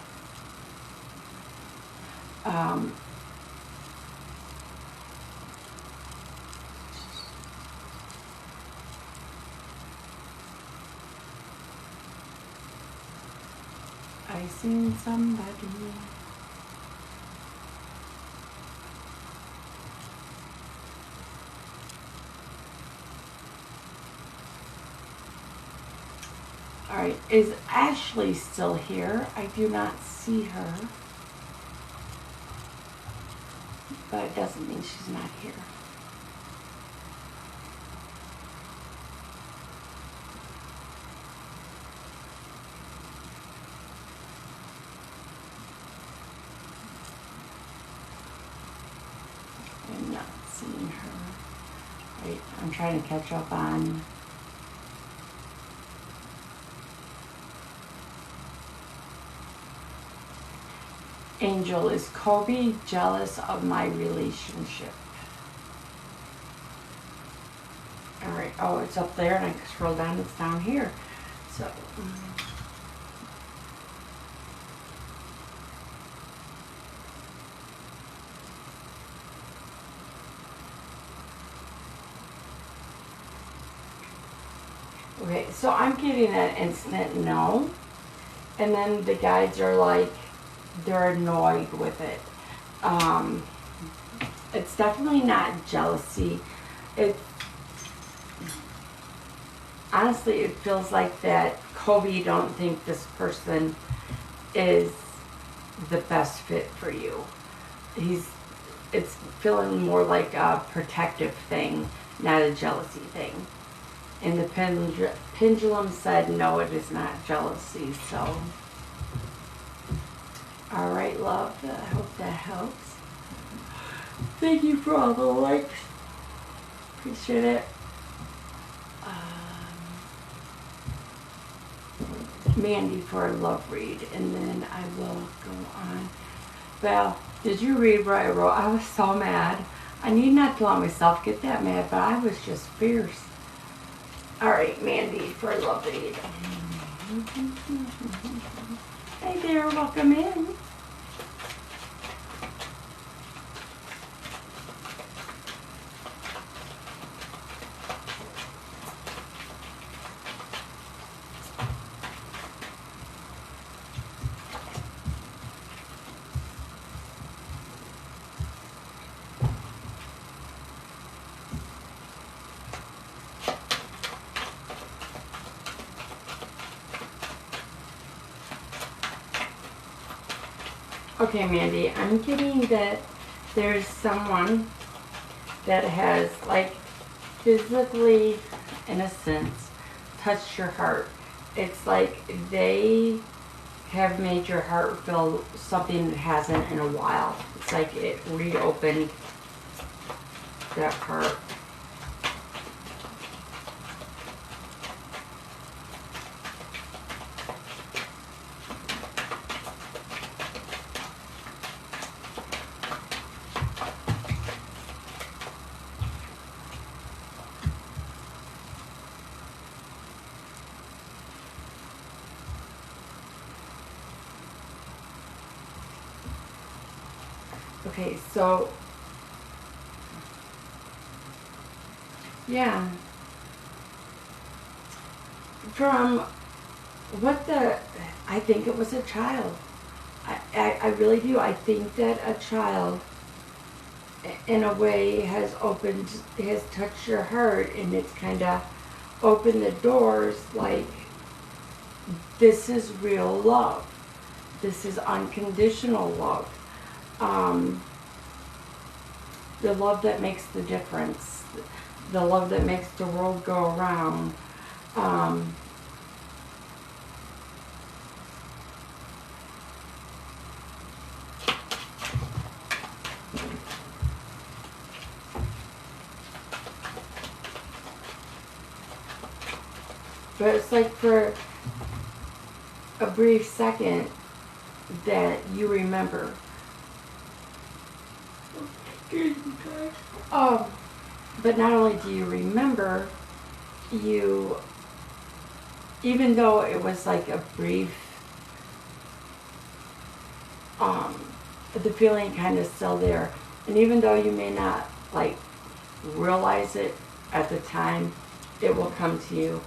I seen somebody. Alright, is Ashley still here? I do not see her. But it doesn't mean she's not here. I'm not seeing her. Wait, I'm trying to catch up on. Angel, is Kobe jealous of my relationship? Alright, oh, it's up there and I can scroll down, it's down here. So, okay, so I'm getting an instant no. And then the guides are like, they're annoyed with it. It's definitely not jealousy. Honestly, it feels like that Kobe don't think this person is the best fit for you. It's feeling more like a protective thing, not a jealousy thing. And the pendulum said, no, it is not jealousy, so. All right, love, I hope that helps. Thank you for all the likes. Appreciate it. Mandy for a love read, and then I will go on. Val, did you read what I wrote? I was so mad. I need not to let myself get that mad, but I was just fierce. All right, Mandy for a love read. Hey there, welcome in. Okay, Mandy, I'm getting that there's someone that has, like, physically, in a sense, touched your heart. It's like they have made your heart feel something it hasn't in a while. It's like it reopened that heart. Okay, so, yeah, from I think it was a child. I really do. I think that a child, in a way, has touched your heart, and it's kind of opened the doors, like, this is real love. This is unconditional love. The love that makes the difference, the love that makes the world go around. But it's like for a brief second that you remember. But not only do you remember, you even though it was like a brief, the feeling kind of still there. And even though you may not like realize it at the time, it will come to you.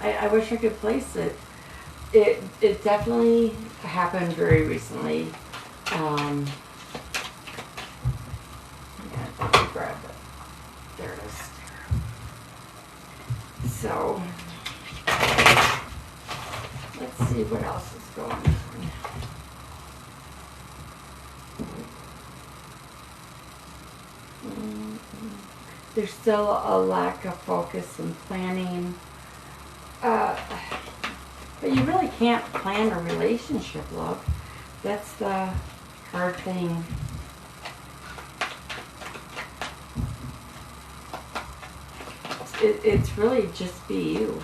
I wish I could place it. It definitely happened very recently. Yeah, let me grab it. There it is. So let's see what else is going on. There's still a lack of focus and planning. But you really can't plan a relationship, love. That's the hard thing. It's really just be you.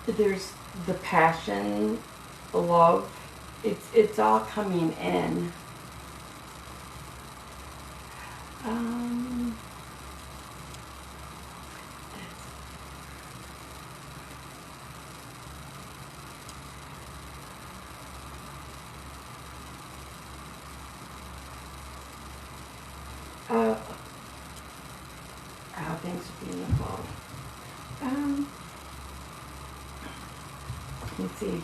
There's the passion, the love. It's all coming in. How things are being involved. Let's see.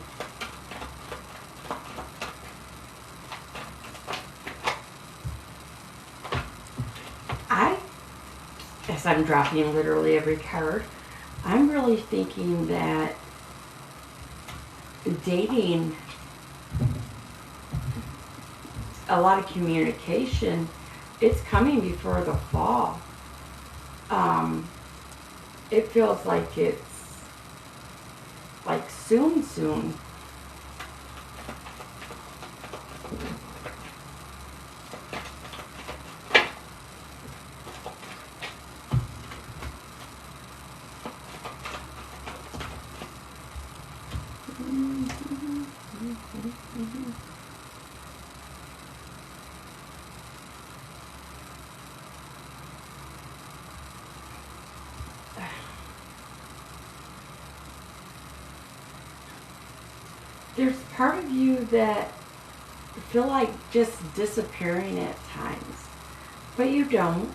As I'm dropping literally every card, I'm really thinking that dating, a lot of communication, it's coming before the fall. It feels like it's like soon. There's part of you that feel like just disappearing at times, but you don't.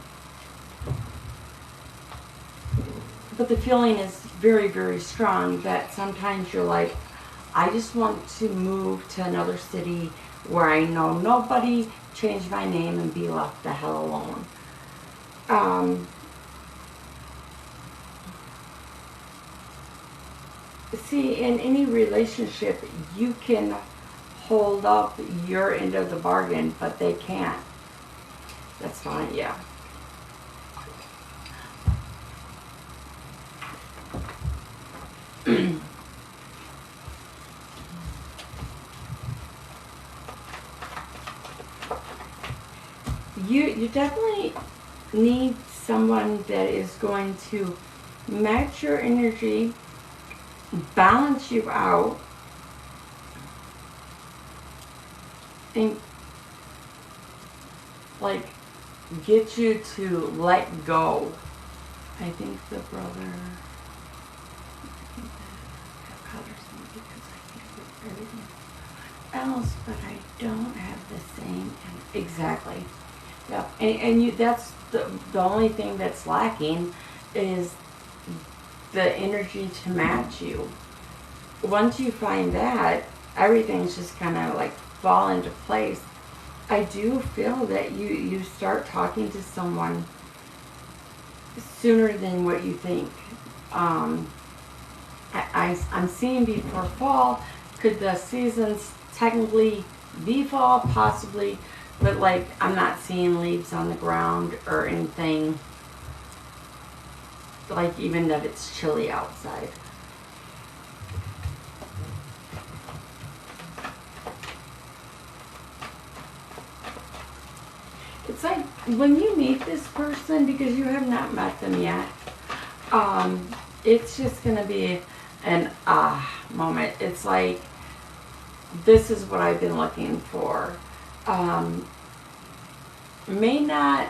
But the feeling is very, very strong that sometimes you're like, I just want to move to another city where I know nobody, change my name, and be left the hell alone. See, in any relationship, you can hold up your end of the bargain, but they can't. That's fine, yeah. You definitely need someone that is going to match your energy, balance you out, and like get you to let go. I think the brother, I colors me because I can't put everything else, but I don't have the same. Exactly. Yeah, and you, that's the only thing that's lacking is the energy to match you. Once you find that, everything's just kind of like fall into place. I do feel that you start talking to someone sooner than what you think. I'm seeing before fall. Could the seasons technically be fall? Possibly. But like, I'm not seeing leaves on the ground or anything, like even that it's chilly outside. It's like when you meet this person, because you have not met them yet, it's just going to be an moment. It's like, this is what I've been looking for. May not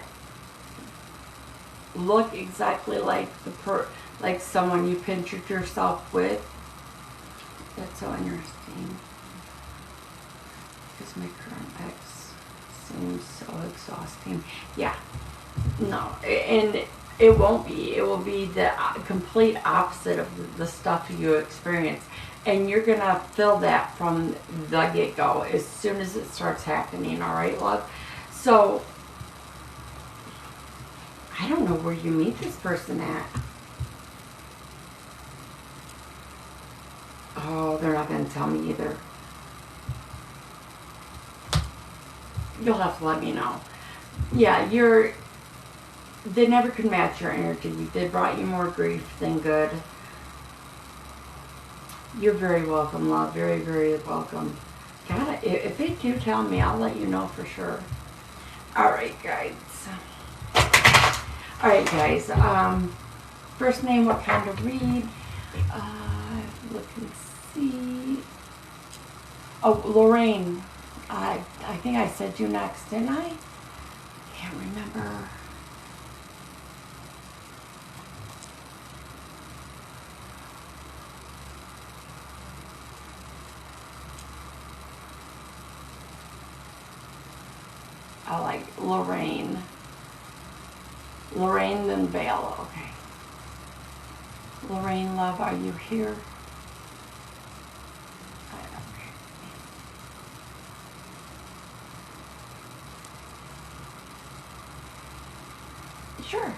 look exactly like like someone you pictured yourself with. That's so interesting. Because my current ex seems so exhausting. Yeah. No. And it won't be. It will be the complete opposite of the stuff you experience. And you're going to feel that from the get-go as soon as it starts happening. All right, love? So, I don't know where you meet this person at. Oh, they're not going to tell me either. You'll have to let me know. Yeah, they never could match your energy. They brought you more grief than good. You're very welcome, love. Very, very welcome. God, if they do tell me, I'll let you know for sure. All right, guys. All right, guys. First name, what kind to read? Look and see. Oh, Lorraine. I think I said you next, didn't I? Can't remember. I like Lorraine. Lorraine then Vale. Okay. Lorraine, love, are you here? Sure.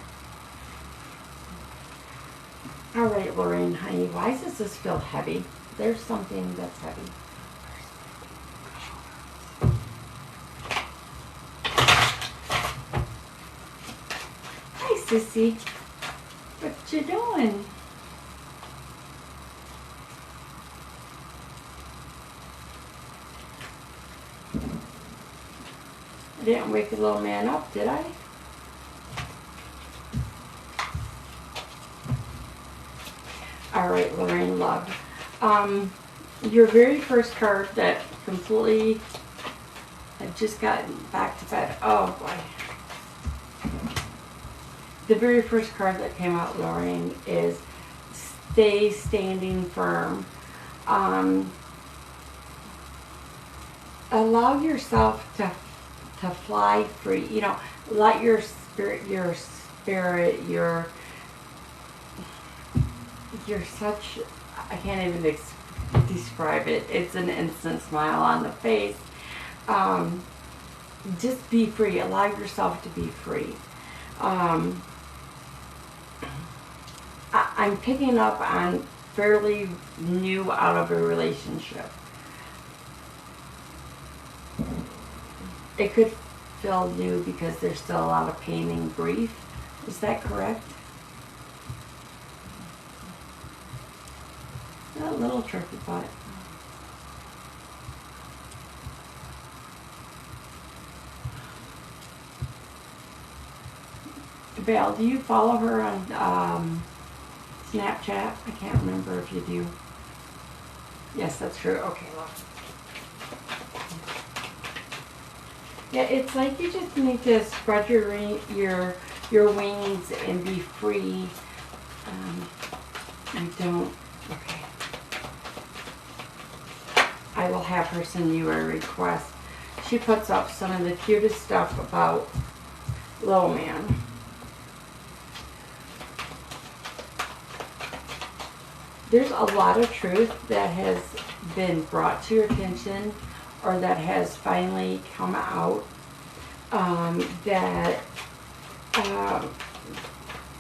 All right, Lorraine, honey, why does this feel heavy? There's something that's heavy. Hi, sissy. What you doing? I didn't wake the little man up, did I? All right, Lorraine, love. Your very first card that completely had just gotten back to bed. Oh, boy. The very first card that came out, Lorraine, is stay standing firm. Allow yourself to fly free. You know, let your spirit, you're such, I can't even describe it. It's an instant smile on the face. Just be free. Allow yourself to be free. I'm picking up on fairly new out of a relationship. It could feel new because there's still a lot of pain and grief. Is that correct? A little tricky, but Val, do you follow her on Snapchat? I can't remember if you do. Yes, that's true. Okay, love. Yeah, it's like you just need to spread your wings and be free. I don't. Okay. I will have her send you a request. She puts up some of the cutest stuff about Little Man. There's a lot of truth that has been brought to your attention or that has finally come out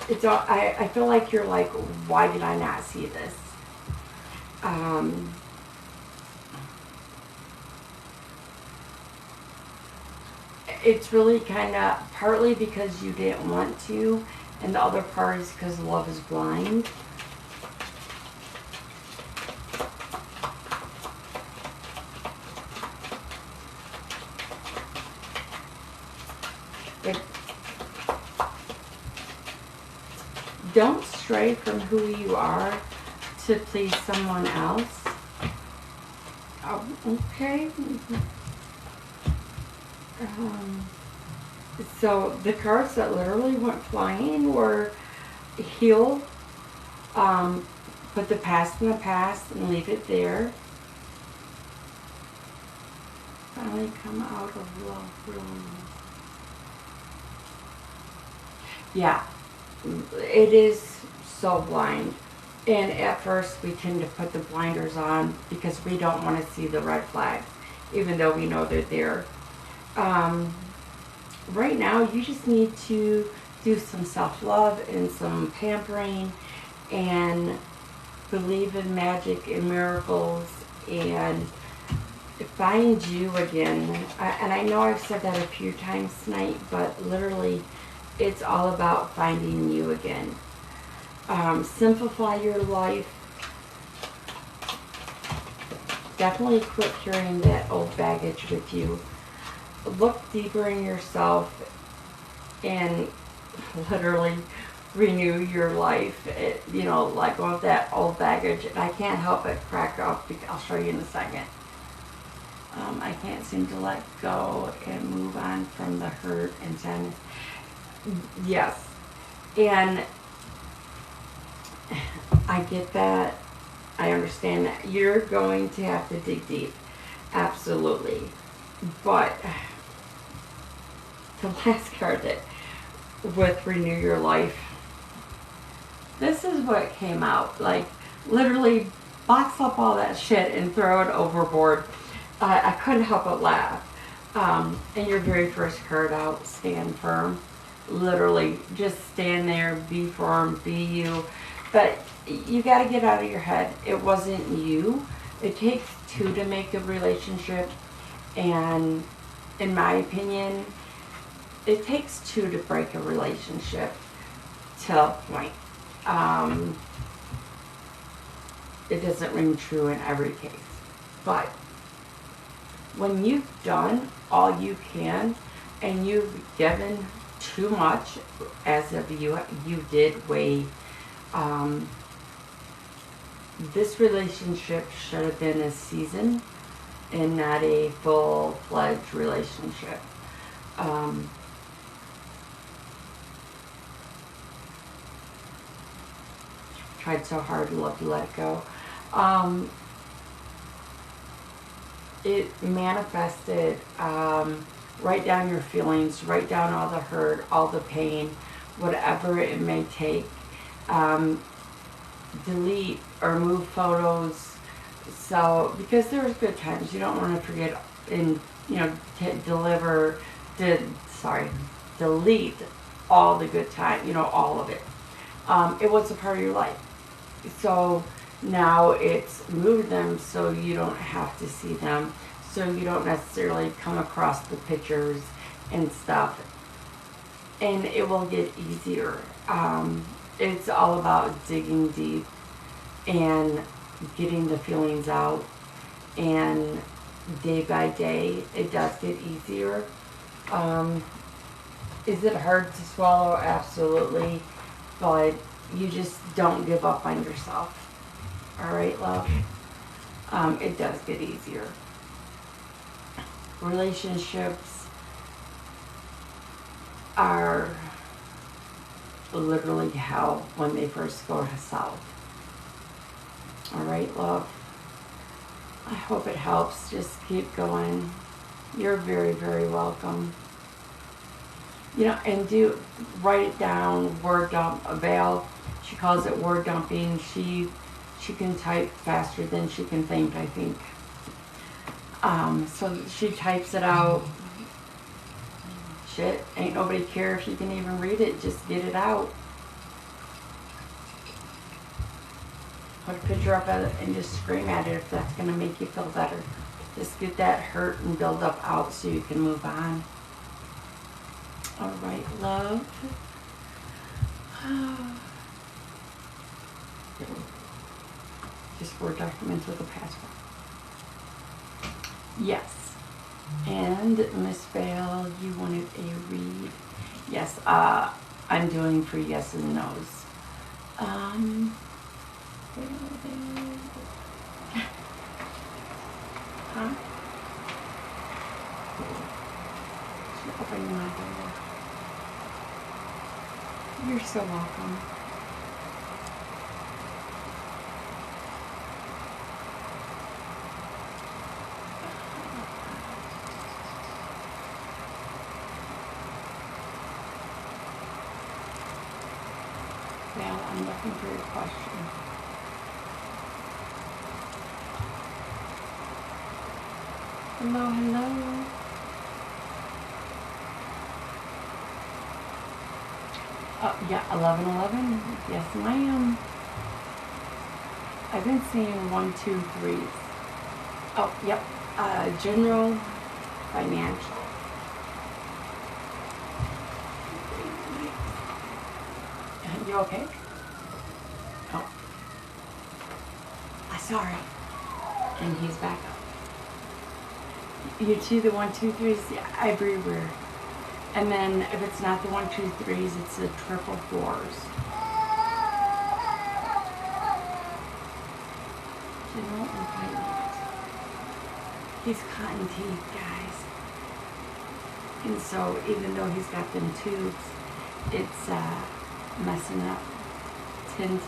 it's all, I feel like you're like, why did I not see this? It's really kind of partly because you didn't want to, and the other part is because love is blind. Don't stray from who you are to please someone else. Oh, okay. So the cards that literally went flying were heal, put the past in the past and leave it there. Finally come out of love, really. Yeah, it is so blind. And at first we tend to put the blinders on because we don't want to see the red flags, even though we know they're there. Right now you just need to do some self-love and some pampering and believe in magic and miracles and find you again. And I know I've said that a few times tonight, but literally it's all about finding you again. Simplify your life. Definitely quit carrying that old baggage with you. Look deeper in yourself and literally renew your life. Let go of that old baggage. And I can't help but crack up. I'll show you in a second. I can't seem to let go and move on from the hurt and sadness. Yes. And I get that. I understand that. You're going to have to dig deep. Absolutely. But the last card that with renew your life, this is what came out. Like, literally box up all that shit and throw it overboard. I couldn't help but laugh. And your very first card out, stand firm. Literally, just stand there, be firm, be you. But you got to get out of your head. It wasn't you. It takes two to make a relationship. And in my opinion, it takes two to break a relationship to a point. It doesn't ring true in every case. But when you've done all you can and you've given too much, as if you did way, this relationship should have been a season and not a full-fledged relationship. Tried so hard to love to let go. It manifested. Write down your feelings. Write down all the hurt, all the pain, whatever it may take. Delete or move photos. So, because there's good times, you don't want to forget and delete all the good time. All of it. It was a part of your life. So now it's move them so you don't have to see them, so you don't necessarily come across the pictures and stuff, and it will get easier. It's all about digging deep and getting the feelings out, and day by day it does get easier. Is it hard to swallow? Absolutely. But you just don't give up on yourself. Alright, love? It does get easier. Relationships are literally hell when they first go south. Alright, love? I hope it helps. Just keep going. You're very, very welcome. And write it down, word dump, Val. She calls it word dumping. She can type faster than she can think, I think. So she types it out. Shit, ain't nobody care if you can even read it. Just get it out. Put a picture up of it and just scream at it if that's going to make you feel better. Just get that hurt and build up out so you can move on. Alright, love. Just Word documents with a password. Yes. And Miss Vale, you wanted a read. Yes, I'm doing for yes and no's. Huh? Should open my door. You're so welcome. Val, I'm looking for your question. Hello, hello. Yeah, 1111. Yes, ma'am. I've been seeing 1, 2, 3s. Oh, yep. General financial. You okay? Oh. Sorry. And he's back up. You two, the 1, 2, 3s, yeah, everywhere. And then if it's not the 1, 2, 3s, it's the triple 4s. General and finance. He's cutting teeth, guys. And so even though he's got them tubes, it's messing up. 10, 10.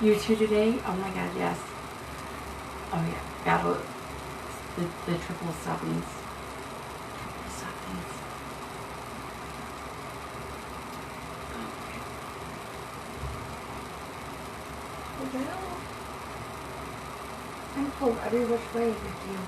You two today? Oh my God, yes. Oh yeah, battle the triple sevens. Triple sevens. Okay. Well, I'm pulled every which way with you.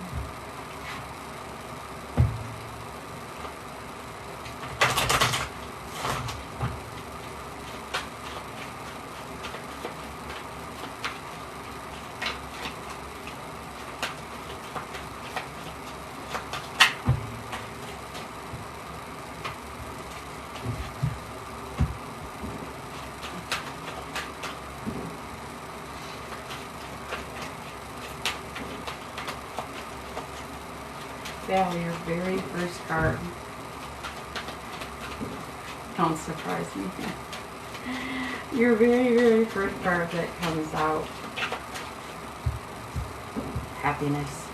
Val, your very first card. Don't surprise me. Your very, very first card that comes out. Happiness.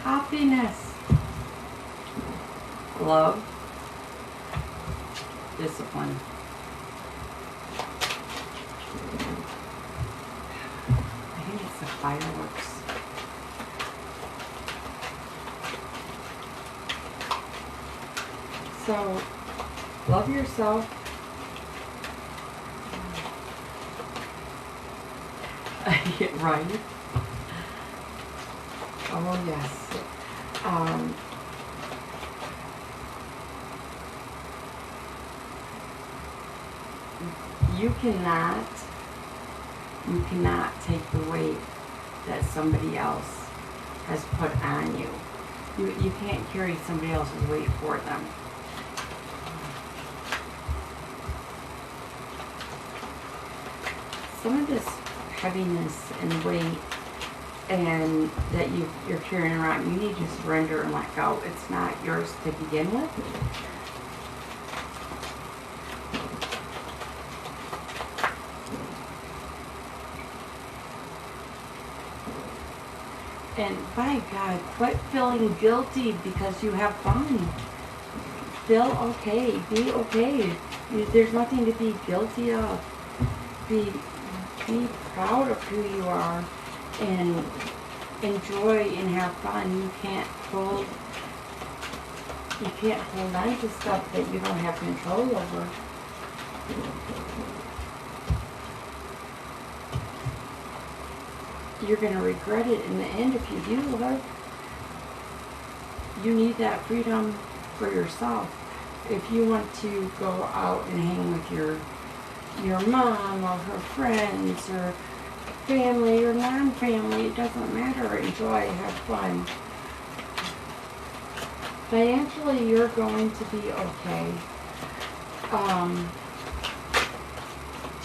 Happiness. Love. Discipline. I think it's the fireworks. So, love yourself. Right? Oh, yes. You cannot take the weight that somebody else has put on you. You can't carry somebody else's weight for them. Some of this heaviness and weight and that you're carrying around, you need to surrender and let go. It's not yours to begin with. And by God, quit feeling guilty because you have fun. Feel okay. Be okay. There's nothing to be guilty of. Be proud of who you are and enjoy and have fun. You can't hold on to stuff that you don't have control over. You're going to regret it in the end if you do, love. You need that freedom for yourself. If you want to go out and hang with your mom or her friends or family or non-family, it doesn't matter. Enjoy, have fun. Financially, you're going to be okay.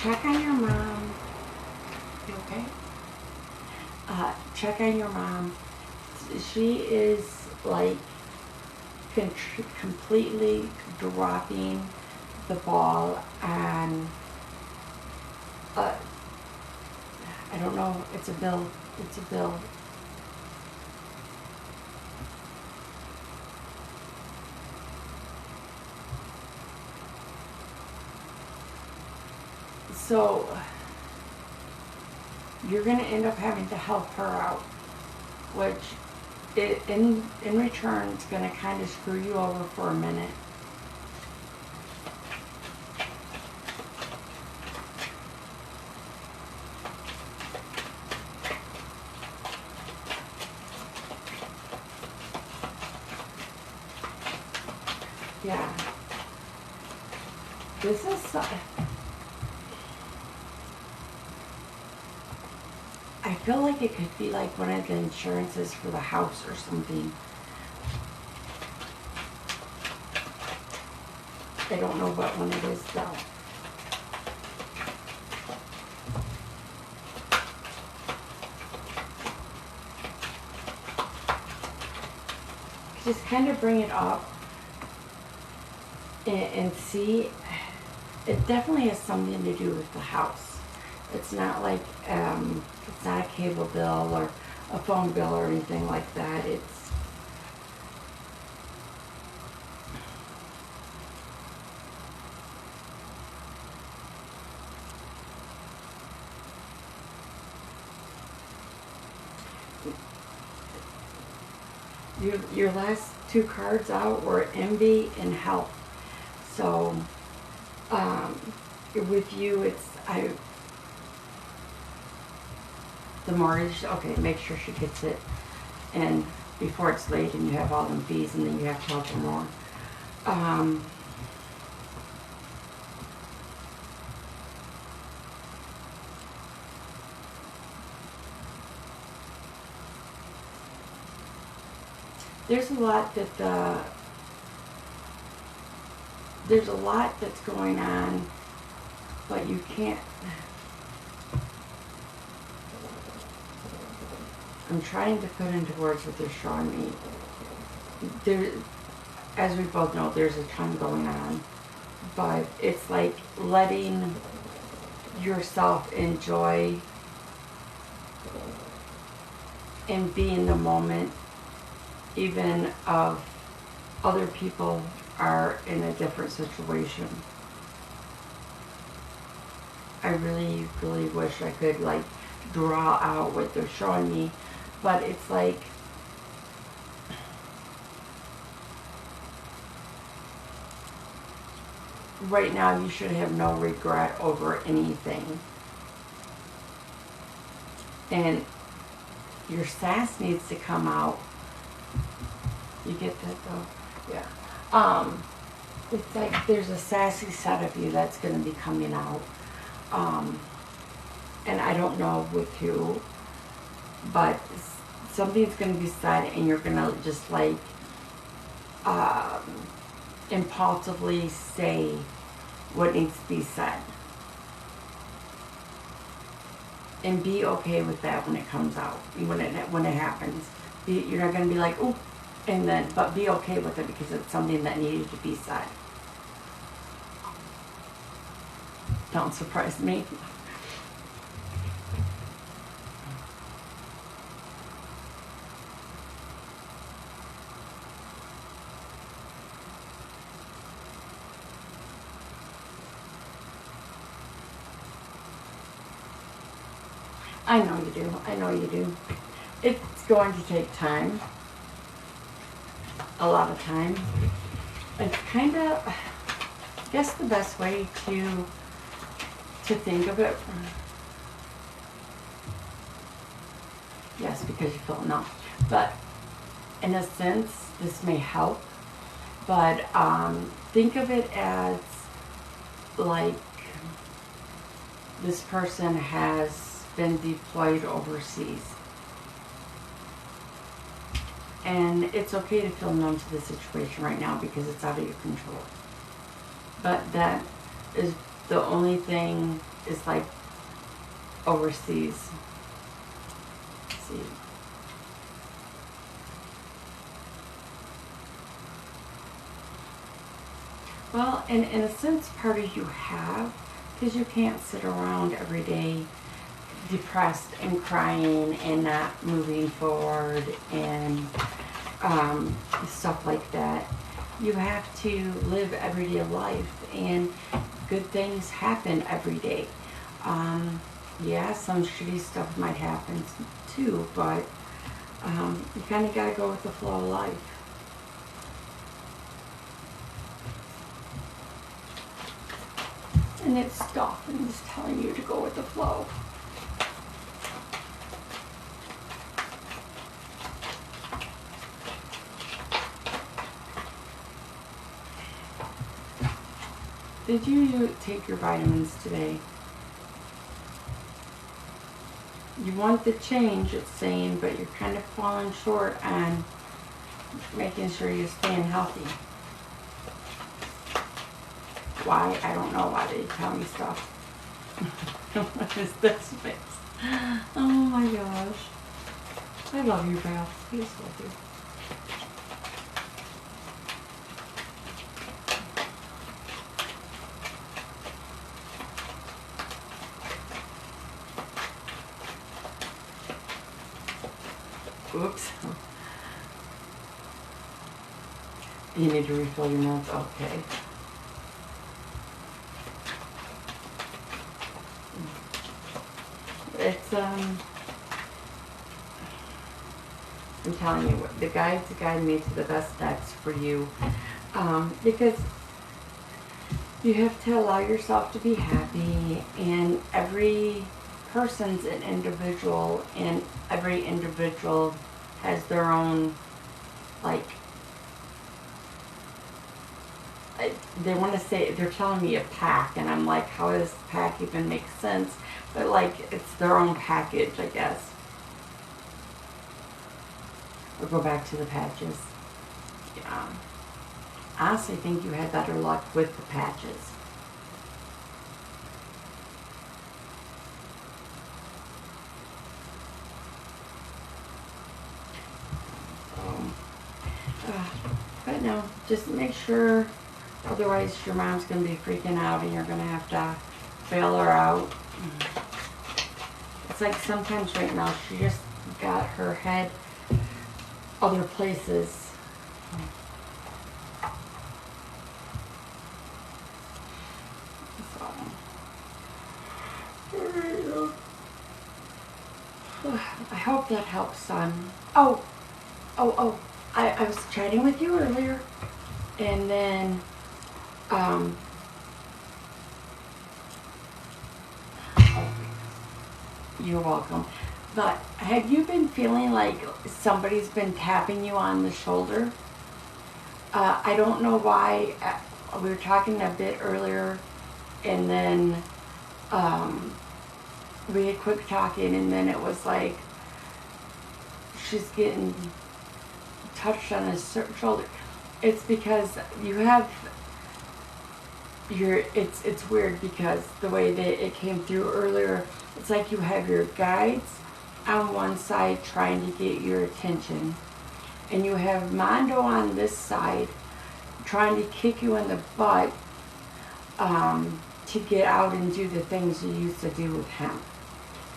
Check on your mom. You okay? Check on your mom. She is like completely dropping the ball on I don't know. It's a bill. It's a bill. So you're going to end up having to help her out, which in return it's going to kind of screw you over for a minute. Yeah. This is, I feel like it could be like one of the insurances for the house or something. I don't know what one it is though. Just kind of bring it up and see. It definitely has something to do with the house. It's not like, it's not a cable bill or a phone bill or anything like that. It's, your last two cards out were envy and health. So, with you, it's, the mortgage, okay, make sure she gets it, and before it's late and you have all them fees and then you have to help her more. There's a lot that, there's a lot that's going on, but you can't, I'm trying to put into words what they're showing me. There, as we both know, there's a ton going on, but it's like letting yourself enjoy and be in the moment, even of other people are in a different situation. I really, really wish I could like draw out what they're showing me, but it's like, right now you should have no regret over anything. And your sass needs to come out. You get that though? Yeah. It's like there's a sassy side of you that's going to be coming out. And I don't know with who, but something's going to be said and you're going to just like impulsively say what needs to be said. And be okay with that when it comes out, when it happens. You're not going to be like, ooh, and then, but be okay with it because it's something that needed to be said. Don't surprise me. I know you do. I know you do. It's going to take time. A lot of time. It's kind of, I guess the best way to think of it. Yes, because you feel no. But in a sense, this may help. But think of it as like this person has been deployed overseas. And it's okay to feel numb to the situation right now because it's out of your control. But that is the only thing is like overseas. Let's see. Well, in a sense, part of you have, because you can't sit around every day depressed and crying and not moving forward and stuff like that. You have to live everyday life, and good things happen every day. Yeah, some shitty stuff might happen too, but you kind of got to go with the flow of life. And it's stuff, and it's telling you to go with the flow. Did you take your vitamins today? You want the change, it's saying, but you're kind of falling short on making sure you're staying healthy. Why? I don't know why they tell me stuff. What is this face? Oh my gosh. I love you, Beth. I just love you. Oops. You need to refill your meds? Okay. It's, I'm telling you, the guides guide me to the best steps for you. Because you have to allow yourself to be happy, and every person's an individual, and every individual has their own, like, they want to say, they're telling me a pack, and I'm like, how does pack even make sense? But like, it's their own package, I guess. We'll go back to the patches. Yeah. I honestly think you had better luck with the patches. But no, just make sure, otherwise your mom's going to be freaking out and you're going to have to bail her out. It's like sometimes right now she just got her head other places. I hope that helps, son. Oh, I was chatting with you earlier, and then, oh, you're welcome. But have you been feeling like somebody's been tapping you on the shoulder? I don't know why. We were talking a bit earlier, and then we had quick talking, and then it was like she's getting touched on his shoulder. It's because you have your, it's weird because the way that it came through earlier, it's like you have your guides on one side trying to get your attention, and you have Mondo on this side trying to kick you in the butt to get out and do the things you used to do with him.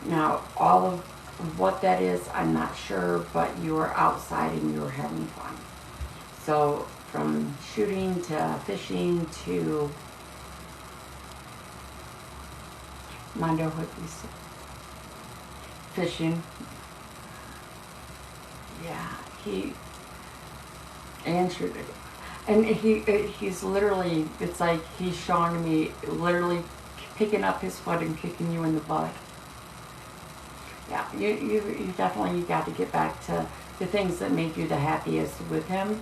Now, all of what that is, I'm not sure, but you were outside and you were having fun. So, from shooting to fishing to Mondo, what you said? Fishing. Yeah, he answered it. And he's literally, it's like he's showing me literally picking up his foot and kicking you in the butt. Yeah, you definitely got to get back to the things that made you the happiest with him.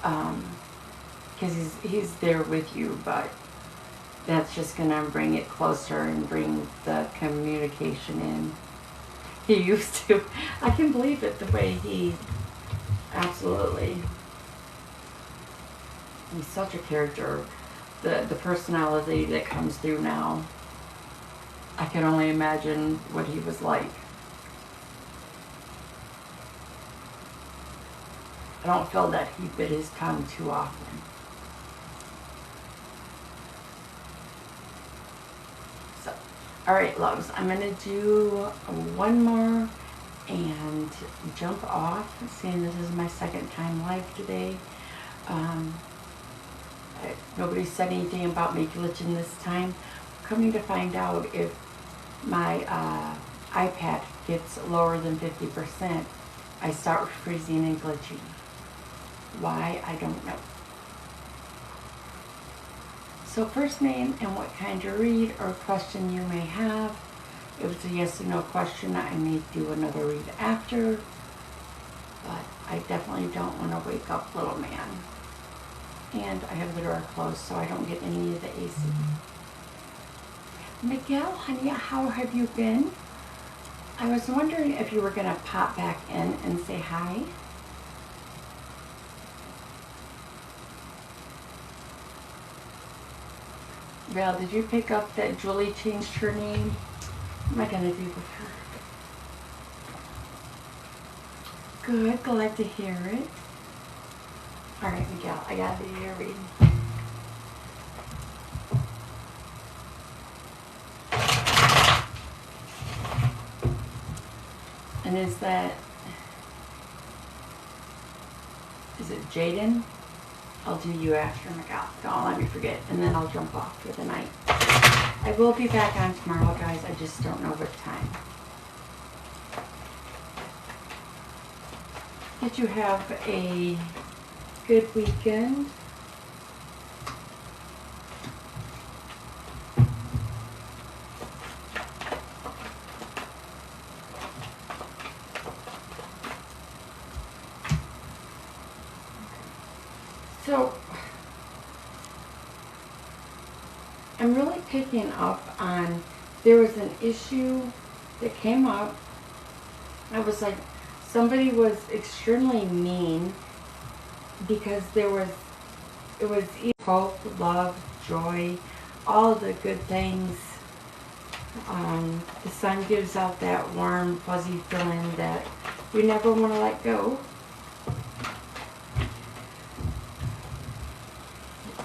Because he's there with you, but that's just going to bring it closer and bring the communication in. He used to. I can believe it, the way he, absolutely. He's such a character. The personality that comes through now. I can only imagine what he was like. I don't feel that he bit his tongue too often. So, Alright, loves, I'm going to do one more and jump off, seeing this is my second time live today. Nobody said anything about me glitching this time. Coming to find out, if my iPad gets lower than 50%, I start freezing and glitching. Why, I don't know. So first name and what kind of read or question you may have. If it's a yes or no question, I may do another read after. But I definitely don't want to wake up little man. And I have the door closed so I don't get any of the AC. Miguel, honey, how have you been? I was wondering if you were going to pop back in and say hi. Val, did you pick up that Julie changed her name? What am I going to do with her? Good, glad to hear it. Alright, Miguel, I got to do your reading. And is it Jaden? I'll do you after, Miguel. Don't let me forget, and then I'll jump off for the night. I will be back on tomorrow, guys. I just don't know what time. Did you have a good weekend? So, I'm really picking up on, there was an issue that came up. I was like, somebody was extremely mean because it was hope, love, joy, all the good things. The sun gives out that warm, fuzzy feeling that you never want to let go.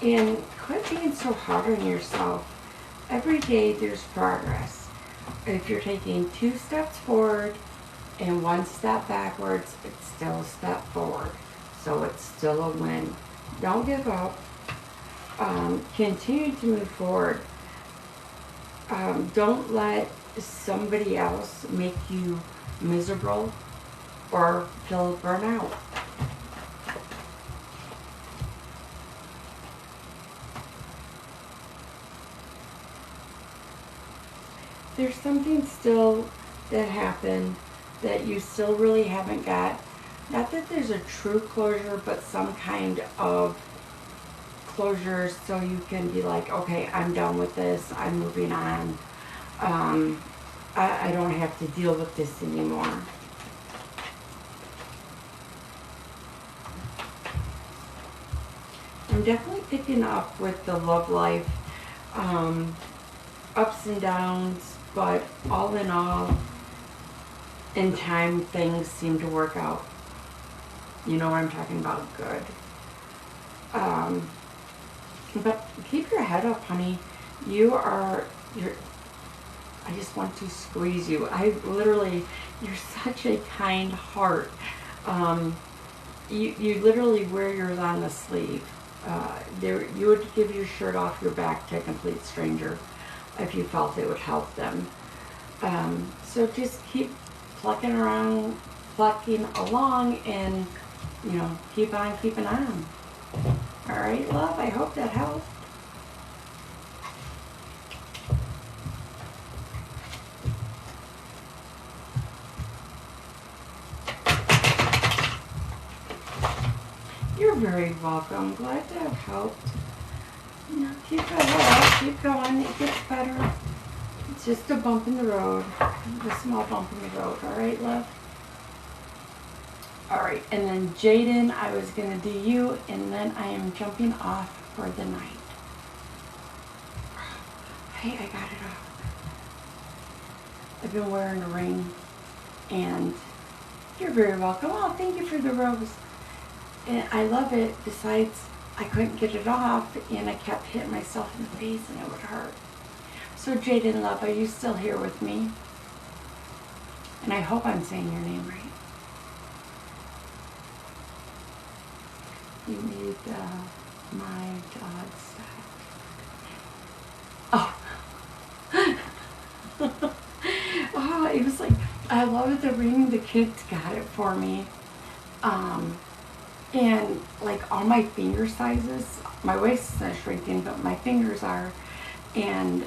And quit being so hard on yourself. Every day there's progress. If you're taking 2 steps forward and 1 step backwards, it's still a step forward. So it's still a win. Don't give up. Continue to move forward. Don't let somebody else make you miserable or feel burnout. There's something still that happened that you still really haven't got. Not that there's a true closure, but some kind of closure so you can be like, okay, I'm done with this. I'm moving on. I don't have to deal with this anymore. I'm definitely picking up with the love life. Ups and downs. But all in all, in time, things seem to work out. You know what I'm talking about? Good. But keep your head up, honey. I just want to squeeze you. You're such a kind heart. You literally wear yours on the sleeve. You would give your shirt off your back to a complete stranger if you felt it would help them. So just keep plucking along, and, keep on keeping on. All right, love, I hope that helped. You're very welcome. Glad to have helped. Keep going, keep going. It gets better. It's just a bump in the road. A small bump in the road. All right, love? All right, and then Jaden, I was going to do you, and then I am jumping off for the night. Hey, I got it off. I've been wearing a ring, and you're very welcome. Oh, thank you for the rose. And I love it. Besides, I couldn't get it off, and I kept hitting myself in the face, and it would hurt. So Jaden Love, are you still here with me? And I hope I'm saying your name right. You need my dog's side. Oh. Oh, it was like, I love the ring. The kids got it for me. And like all my finger sizes, my waist is not shrinking, but my fingers are. And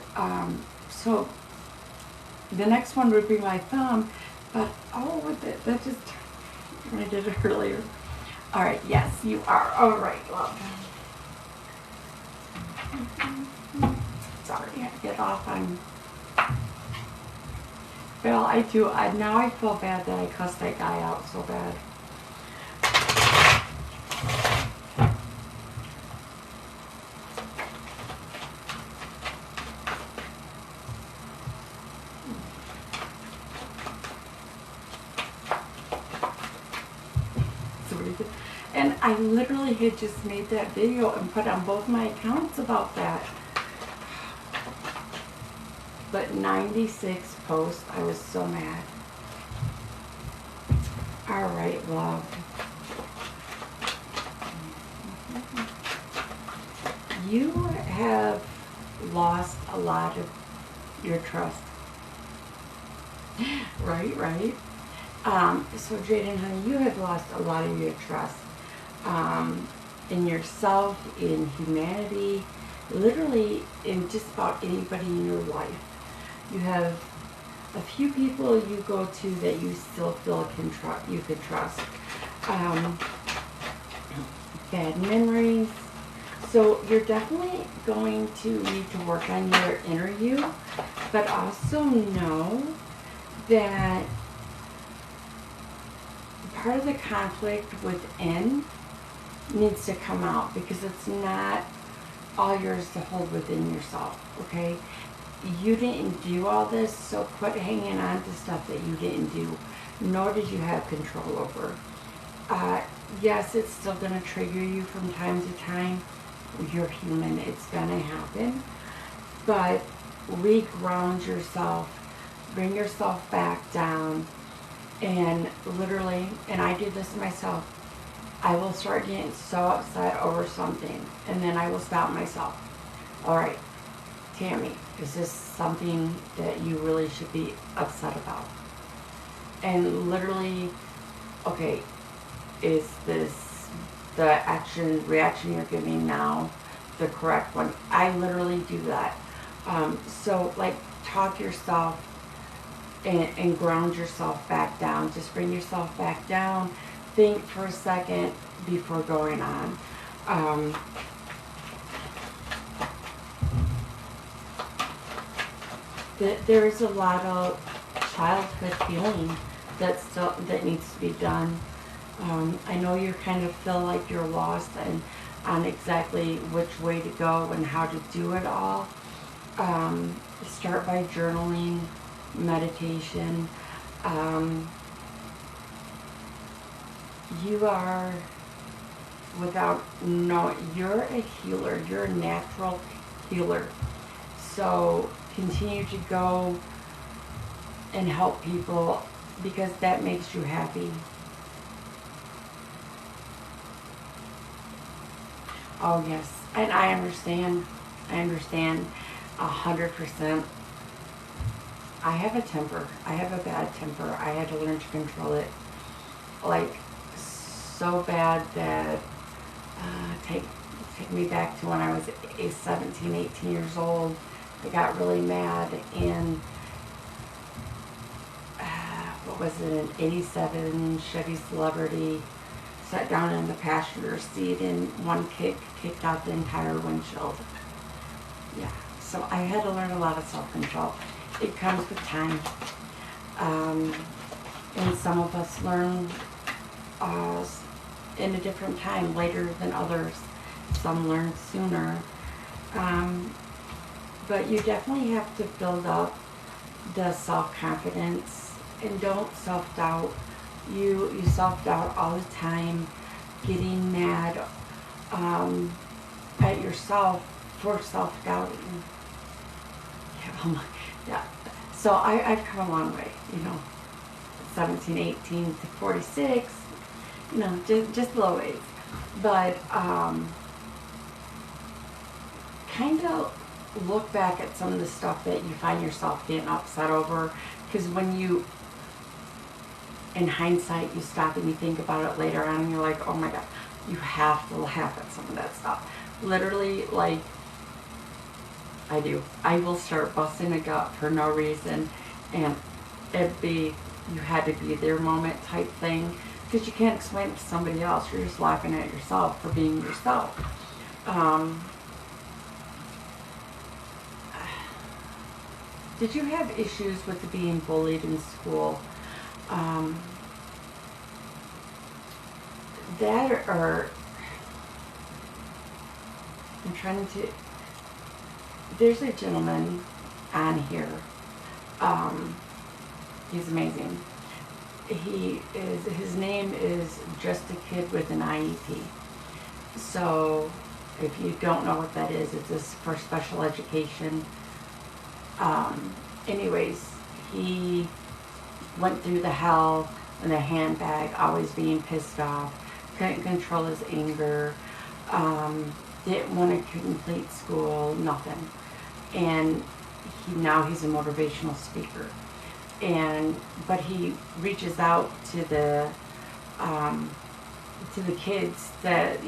so the next one would be my thumb, but oh, that just, I did it earlier. All right, yes, you are. All right, love. Sorry, I had to get off on. Well, I do. Now I feel bad that I cussed that guy out so bad. And I literally had just made that video and put on both my accounts about that. But 96 posts, I was so mad. All right, love. You have lost a lot of your trust. Right. So Jaden, honey, you have lost a lot of your trust in yourself, in humanity, literally in just about anybody in your life. You have a few people you go to that you still feel you can trust. Bad memories. So you're definitely going to need to work on your inner you, but also know that part of the conflict within needs to come out, because it's not all yours to hold within yourself, okay? You didn't do all this, so quit hanging on to stuff that you didn't do, nor did you have control over. Yes, it's still going to trigger you from time to time. You're human. It's going to happen. But reground yourself. Bring yourself back down. And literally, and I did this myself, I will start getting so upset over something, and then I will stop myself. All right, Tammy, is this something that you really should be upset about? And literally, okay, is this the reaction you're giving now the correct one? I literally do that. So like, talk yourself and ground yourself back down. Just bring yourself back down. Think for a second before going on. There is a lot of childhood healing that needs to be done. I know you kind of feel like you're lost and on exactly which way to go and how to do it all. Start by journaling, meditation. You are you're a healer. You're a natural healer. So continue to go and help people, because that makes you happy. Oh yes, and I understand 100%. I have a temper. I have a bad temper. I had to learn to control it. Like, so bad that take me back to when I was 17, 18 years old. I got really mad, and what was it, an 87 Chevy Celebrity, sat down in the passenger seat, and one kicked out the entire windshield. Yeah, so I had to learn a lot of self-control. It comes with time. And some of us learn in a different time, later than others. Some learn sooner. But you definitely have to build up the self-confidence, and don't self-doubt. You self-doubt all the time, getting mad at yourself for self-doubting. oh my, yeah. So I've come a long way, 17, 18 to 46, just a little ways. But kind of look back at some of the stuff that you find yourself getting upset over, because when you, in hindsight, you stop and you think about it later on and you're like, oh my God, you have to laugh at some of that stuff. Literally, like, I do. I will start busting a gut for no reason, and it'd be, you had to be there moment type thing, because you can't explain it to somebody else. You're just laughing at yourself for being yourself. Did you have issues with being bullied in school? That, or I'm trying to, there's a gentleman on here. He's amazing. His name is Just a Kid with an IEP. So if you don't know what that is, it's for special education. Anyways, he went through the hell in a handbag, always being pissed off, couldn't control his anger, didn't want to complete school, nothing. And now he's a motivational speaker. But he reaches out to the kids that,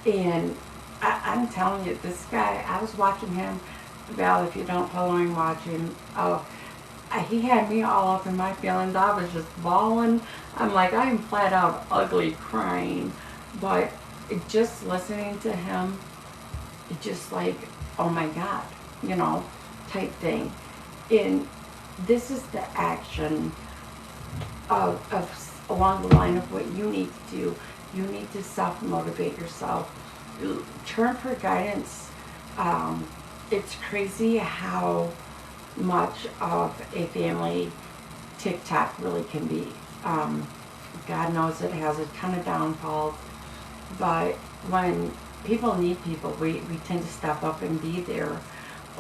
and I'm telling you, this guy, I was watching him. Val, if you don't follow him, watch him. Oh, he had me all up in my feelings. I was just bawling. I'm like, I'm flat out ugly crying. But just listening to him, it just like, oh my God, type thing. And this is the action of along the line of what you need to do. You need to self-motivate yourself. Turn for guidance. It's crazy how much of a family TikTok really can be. God knows it has a ton of downfalls, but when people need people, we tend to step up and be there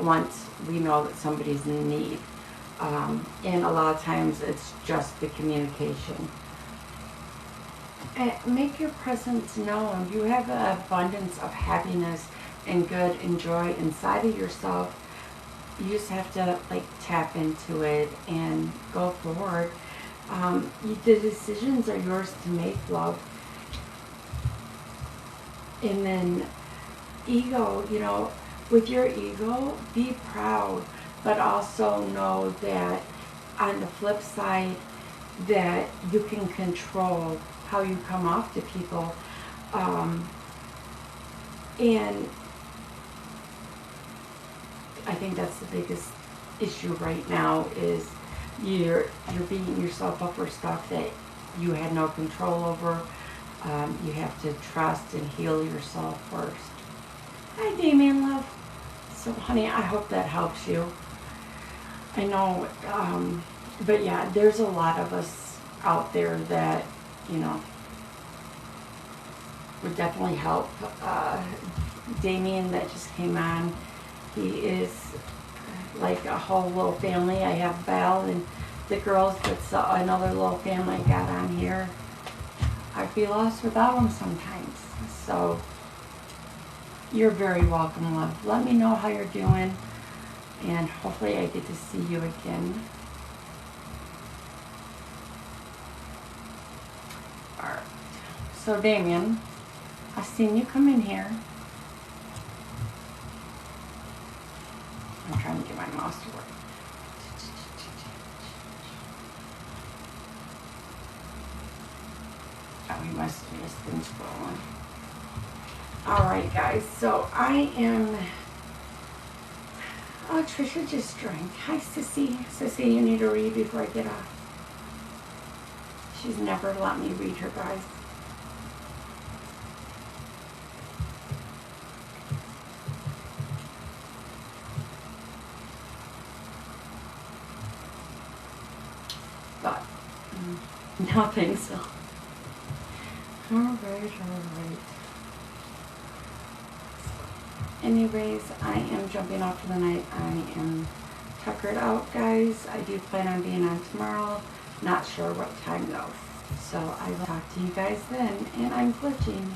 once we know that somebody's in need. And a lot of times it's just the communication. And make your presence known. You have an abundance of happiness and good and joy inside of yourself. You just have to tap into it and go forward. The decisions are yours to make, love. And then ego, with your ego, be proud, but also know that on the flip side, that you can control how you come off to people. And I think that's the biggest issue right now is you're beating yourself up for stuff that you had no control over. You have to trust and heal yourself first. Hi, Damien, love. So, honey, I hope that helps you. I know, but yeah, there's a lot of us out there that, would definitely help. Damien that just came on, he is like a whole little family. I have Val and the girls, that's another little family I got on here. I'd be lost without them sometimes. So you're very welcome, love. Let me know how you're doing, and hopefully I get to see you again. All right. So Damien, I've seen you come in here. I'm trying to get my mouse to work. Oh, he must have just been scrolling. Alright guys, so I am... Oh, Trisha just drank. Hi, Sissy. Sissy, you need to read before I get off. She's never let me read her, guys. But, no, I think so. Alright. anyways, I am jumping off for the night. I am tuckered out, guys. I do plan on being on tomorrow. Not sure what time though. So I will talk to you guys then. And I'm glitching.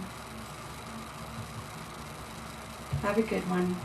Have a good one.